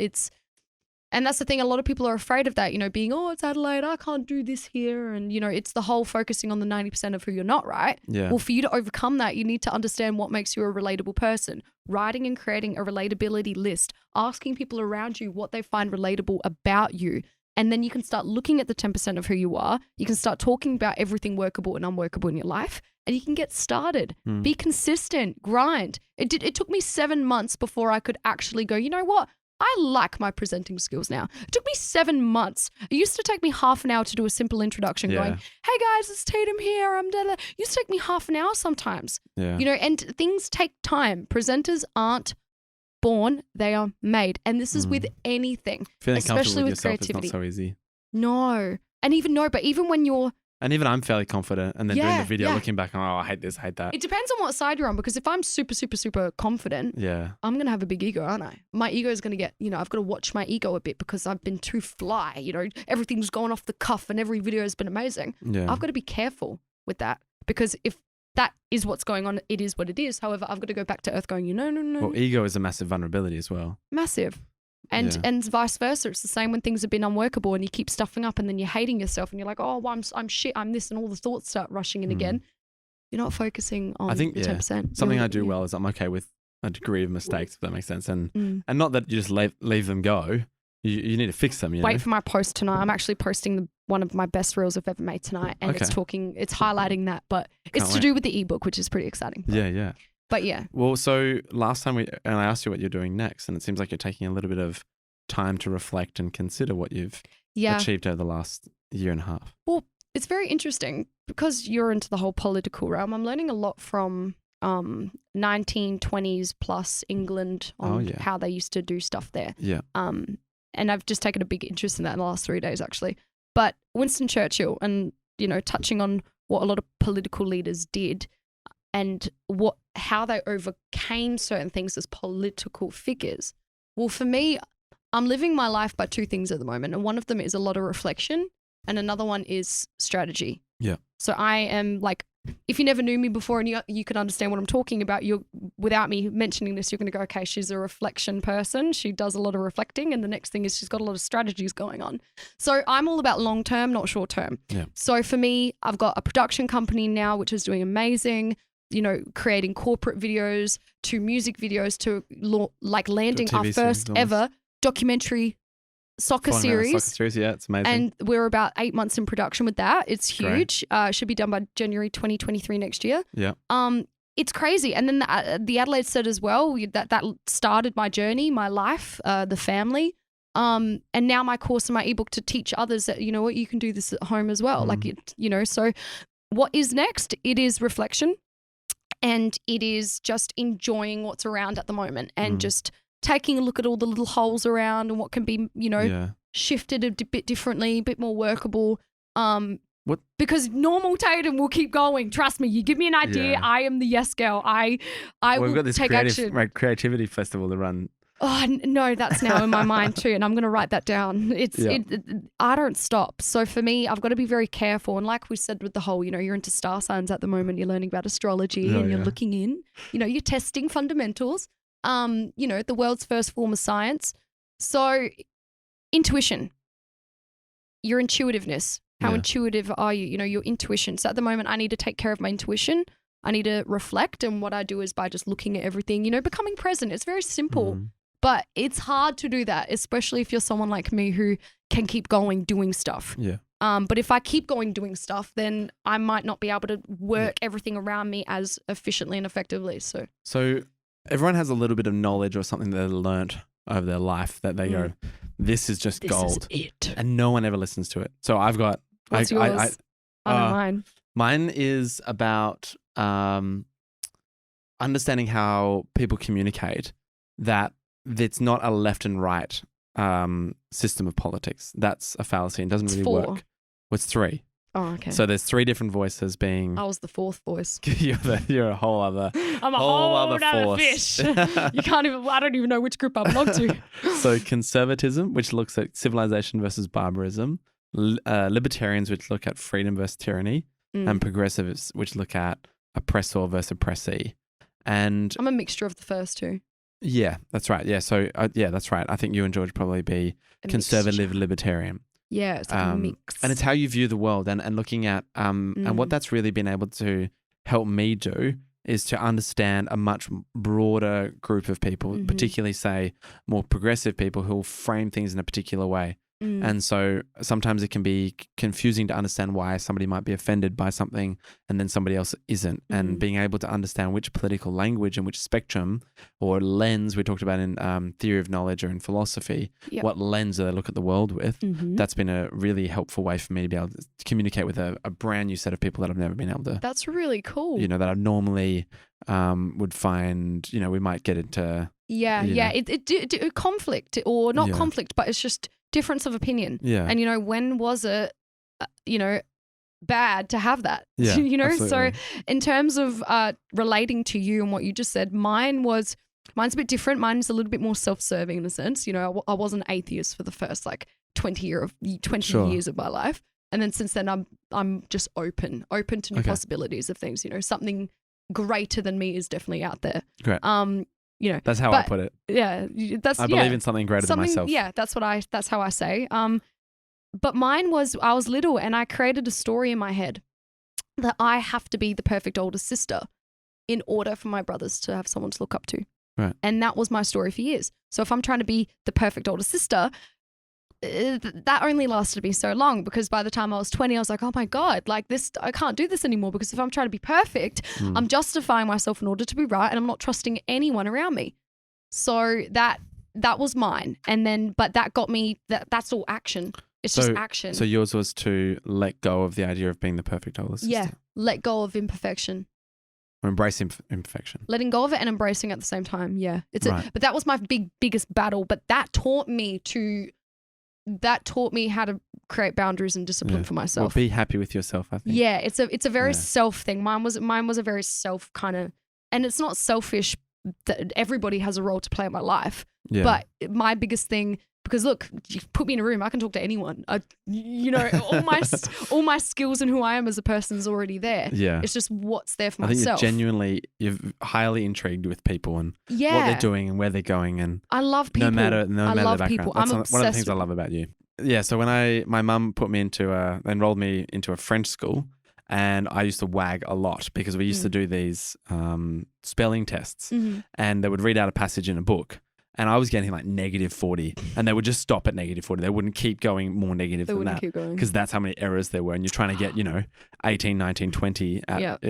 And that's the thing. A lot of people are afraid of that, being, oh, it's Adelaide, I can't do this here. And, it's the whole focusing on the 90% of who you're not, right? Yeah. Well, for you to overcome that, you need to understand what makes you a relatable person. Writing and creating a relatability list, asking people around you what they find relatable about you. And then you can start looking at the 10% of who you are. You can start talking about everything workable and unworkable in your life, and you can get started. Be consistent, grind. It took me 7 months before I could actually go, you know what? I like my presenting skills now. It took me 7 months. It used to take me half an hour to do a simple introduction going, hey guys, it's Taydam here. I'm It used to take me half an hour sometimes. Yeah. And things take time. Presenters aren't born, they are made. And this is with anything, Feeling especially comfortable with with yourself creativity. is not so easy. No. But even when you're... And even I'm fairly confident. And then doing the video, looking back, I hate this, I hate that. It depends on what side you're on, because if I'm super, super, super confident, I'm going to have a big ego, aren't I? My ego is going to get, I've got to watch my ego a bit because I've been too fly, everything's gone off the cuff and every video has been amazing. Yeah. I've got to be careful with that, because if that is what's going on, it is what it is. However, I've got to go back to earth going, no. Well, ego is a massive vulnerability as well. Massive. And vice versa. It's the same when things have been unworkable and you keep stuffing up and then you're hating yourself and you're like, oh, well, I'm shit, I'm this, and all the thoughts start rushing in again. You're not focusing on the 10%. Something I do well is I'm okay with a degree of mistakes, if that makes sense. And not that you just leave them go. You need to fix them. Wait for my post tonight. I'm actually posting one of my best reels I've ever made tonight, and it's highlighting that, but it's to do with the ebook, which is pretty exciting. Yeah. But yeah. Well, so last time I asked you what you're doing next, and it seems like you're taking a little bit of time to reflect and consider what you've achieved over the last year and a half. Well, it's very interesting because you're into the whole political realm. I'm learning a lot from 1920s plus England on how they used to do stuff there. Yeah. And I've just taken a big interest in that in the last 3 days, actually. But Winston Churchill, and, touching on what a lot of political leaders did and how they overcame certain things as political figures. Well, for me, I'm living my life by two things at the moment. And one of them is a lot of reflection, and another one is strategy. Yeah. So I am like, if you never knew me before and you can understand what I'm talking about, without me mentioning this, you're going to go, okay, she's a reflection person. She does a lot of reflecting. And the next thing is she's got a lot of strategies going on. So I'm all about long term, not short term. Yeah. So for me, I've got a production company now, which is doing amazing, creating corporate videos to music videos to landing our first ever documentary soccer series. Yeah, it's amazing. And we're about 8 months in production with that. It's huge. Should be done by January 2023 next year. Yeah. It's crazy. And then the Adelaide set as well, that started my journey, my life, the family. And now my course and my ebook to teach others that, what, you can do this at home as well. So what is next? It is reflection, and it is just enjoying what's around at the moment, and just taking a look at all the little holes around and what can be, shifted a bit differently, a bit more workable. Because normal Taydam will keep going. Trust me. You give me an idea, I am the yes girl. I will we've got this take action. creativity festival to run. Oh no, that's now in my mind too, and I'm going to write that down. I don't stop. So for me, I've got to be very careful. And like we said with the whole, you're into star signs at the moment. You're learning about astrology and you're looking in. You're testing fundamentals. The world's first form of science. So intuition, your intuitiveness. How intuitive are you? Your intuition. So at the moment, I need to take care of my intuition. I need to reflect. And what I do is by just looking at everything, becoming present. It's very simple, but it's hard to do that, especially if you're someone like me who can keep going doing stuff. Yeah. But if I keep going doing stuff, then I might not be able to work everything around me as efficiently and effectively. So everyone has a little bit of knowledge or something that they learnt over their life that they go, this is just gold. This is it. And no one ever listens to it. So I've got... What's yours? I know mine. Mine is about understanding how people communicate, that it's not a left and right system of politics. That's a fallacy and doesn't really work. Well, it's 3. Oh, okay. So there's 3 different voices being... I was the 4th voice. you're a whole other... I'm a whole other fish. You can't even... I don't even know which group I belong to. So conservatism, which looks at civilization versus barbarism. Libertarians, which look at freedom versus tyranny. And progressives, which look at oppressor versus oppressee. And... I'm a mixture of the first two. Yeah, that's right. Yeah, so yeah, that's right. I think you and George would probably be A conservative mixture. libertarian. Yeah, it's like a mix. And it's how you view the world and looking at and what that's really been able to help me do is to understand a much broader group of people, particularly say more progressive people who will frame things in a particular way. And so sometimes it can be confusing to understand why somebody might be offended by something and then somebody else isn't. And being able to understand which political language and which spectrum or lens we talked about in theory of knowledge or in philosophy, what lens do they look at the world with? That's been a really helpful way for me to be able to communicate with a brand new set of people that I've never been able to. That's really cool. You know, that I normally would find, you know, we might get into. It conflict or not conflict, but it's just difference of opinion. Yeah. And, you know, when was it, you know, bad to have that? Yeah, you know, absolutely. so in terms of relating to you and what you just said, mine's a bit different. Mine's a little bit more self-serving in a sense. You know, I was an atheist for the first like 20 years of my life. And then since then I'm just open to new possibilities of things, you know, something greater than me is definitely out there. Great. You know, that's how I put it. Yeah, I believe in something greater than myself. Yeah, that's how I say. But mine was, I was little and I created a story in my head that I have to be the perfect older sister in order for my brothers to have someone to look up to. Right. And that was my story for years. So if I'm trying to be the perfect older sister, that only lasted me so long, because by the time I was 20, I was like, oh my God, like this, I can't do this anymore, because if I'm trying to be perfect, I'm justifying myself in order to be right, and I'm not trusting anyone around me. So that was mine. And then, but that got me, that's all action. It's just action. So yours was to let go of the idea of being the perfect older sister. Yeah. Let go of imperfection. Or embrace imperfection. Letting go of it and embracing at the same time. Yeah. But that was my biggest battle. But that taught me how to create boundaries and discipline for myself. Well, be happy with yourself, I think. Yeah, it's a very self thing. Mine was a very self kind of, and it's not selfish that everybody has a role to play in my life. Yeah. But my biggest thing, because look, you put me in a room, I can talk to anyone. You know, all my skills and who I am as a person is already there. Yeah. It's just what's there for myself. I think you're highly intrigued with people and what they're doing and where they're going. And I love people. No matter the background. People. That's I'm one of the things I love about you. Yeah. So when my mum enrolled me into a French school, and I used to wag a lot because we used to do these spelling tests, and they would read out a passage in a book. And I was getting like -40, and they would just stop at -40. They wouldn't keep going more negative than that, because that's how many errors there were. And you're trying to get, 18, 19, 20 at,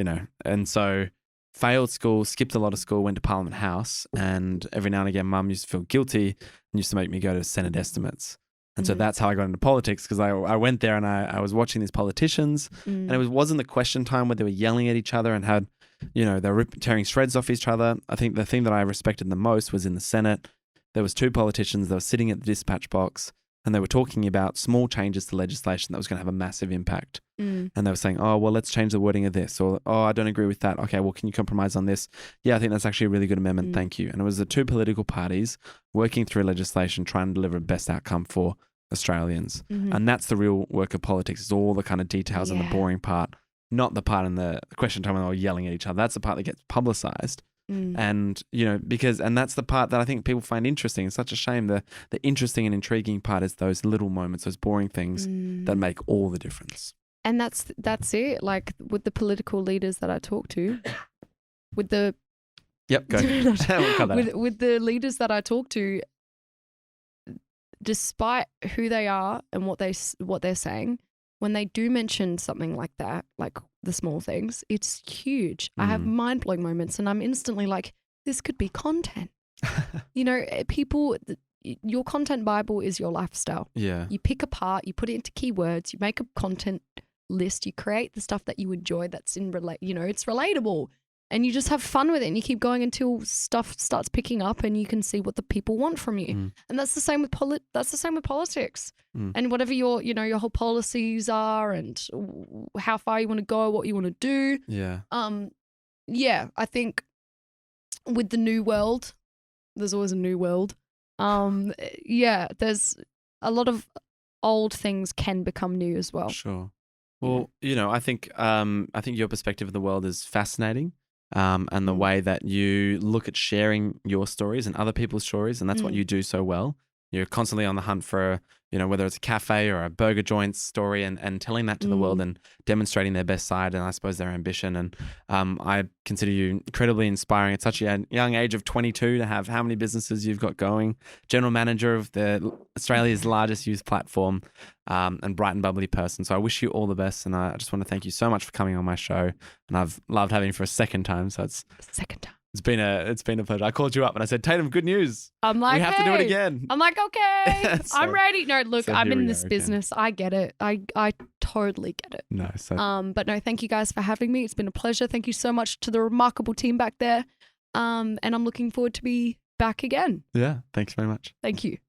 and so failed school, skipped a lot of school, went to Parliament House, and every now and again, Mum used to feel guilty and used to make me go to Senate estimates. And so that's how I got into politics, because I went there and I was watching these politicians, and it wasn't the question time where they were yelling at each other and had, they were tearing shreds off each other. I think the thing that I respected the most was in the Senate. There was two politicians that were sitting at the dispatch box, and they were talking about small changes to legislation that was going to have a massive impact. And they were saying, oh, well, let's change the wording of this. Or, oh, I don't agree with that. Okay, well, can you compromise on this? Yeah, I think that's actually a really good amendment. Thank you. And it was the two political parties working through legislation, trying to deliver a best outcome for Australians. And that's the real work of politics, is all the kind of details and the boring part, not the part in the question time when they were yelling at each other. That's the part that gets publicized. And, and that's the part that I think people find interesting. It's such a shame. The interesting and intriguing part is those little moments, those boring things that make all the difference. And that's it. Like with the political leaders that I talk to, with the go. with the leaders that I talk to, despite who they are and what they're saying, when they do mention something like that, like the small things, it's huge. I have mind-blowing moments, and I'm instantly like, this could be content. People, your content Bible is your lifestyle. Yeah. You pick a part, you put it into keywords, you make a content list, you create the stuff that you enjoy that's it's relatable. And you just have fun with it, and you keep going until stuff starts picking up and you can see what the people want from you. And that's the same with politics. And whatever your whole policies are, and how far you want to go, what you want to do. Yeah. I think with the new world, there's always a new world. There's a lot of old things can become new as well. Sure. Well, I think your perspective of the world is fascinating. and the way that you look at sharing your stories and other people's stories. And that's what you do so well. You're constantly on the hunt for, whether it's a cafe or a burger joint story and telling that to the world and demonstrating their best side and I suppose their ambition. And I consider you incredibly inspiring at such a young age of 22 to have how many businesses you've got going, general manager of Australia's largest youth platform, and bright and bubbly person. So I wish you all the best. And I just want to thank you so much for coming on my show. And I've loved having you for a second time. So second time. It's been a pleasure. I called you up and I said, Taydam, good news. I'm like, we have to do it again. I'm like, okay, I'm ready. No, look, I'm in this business. Okay. I get it. I totally get it. No, so but no, thank you guys for having me. It's been a pleasure. Thank you so much to the remarkable team back there. And I'm looking forward to be back again. yeah, thanks very much. Thank you.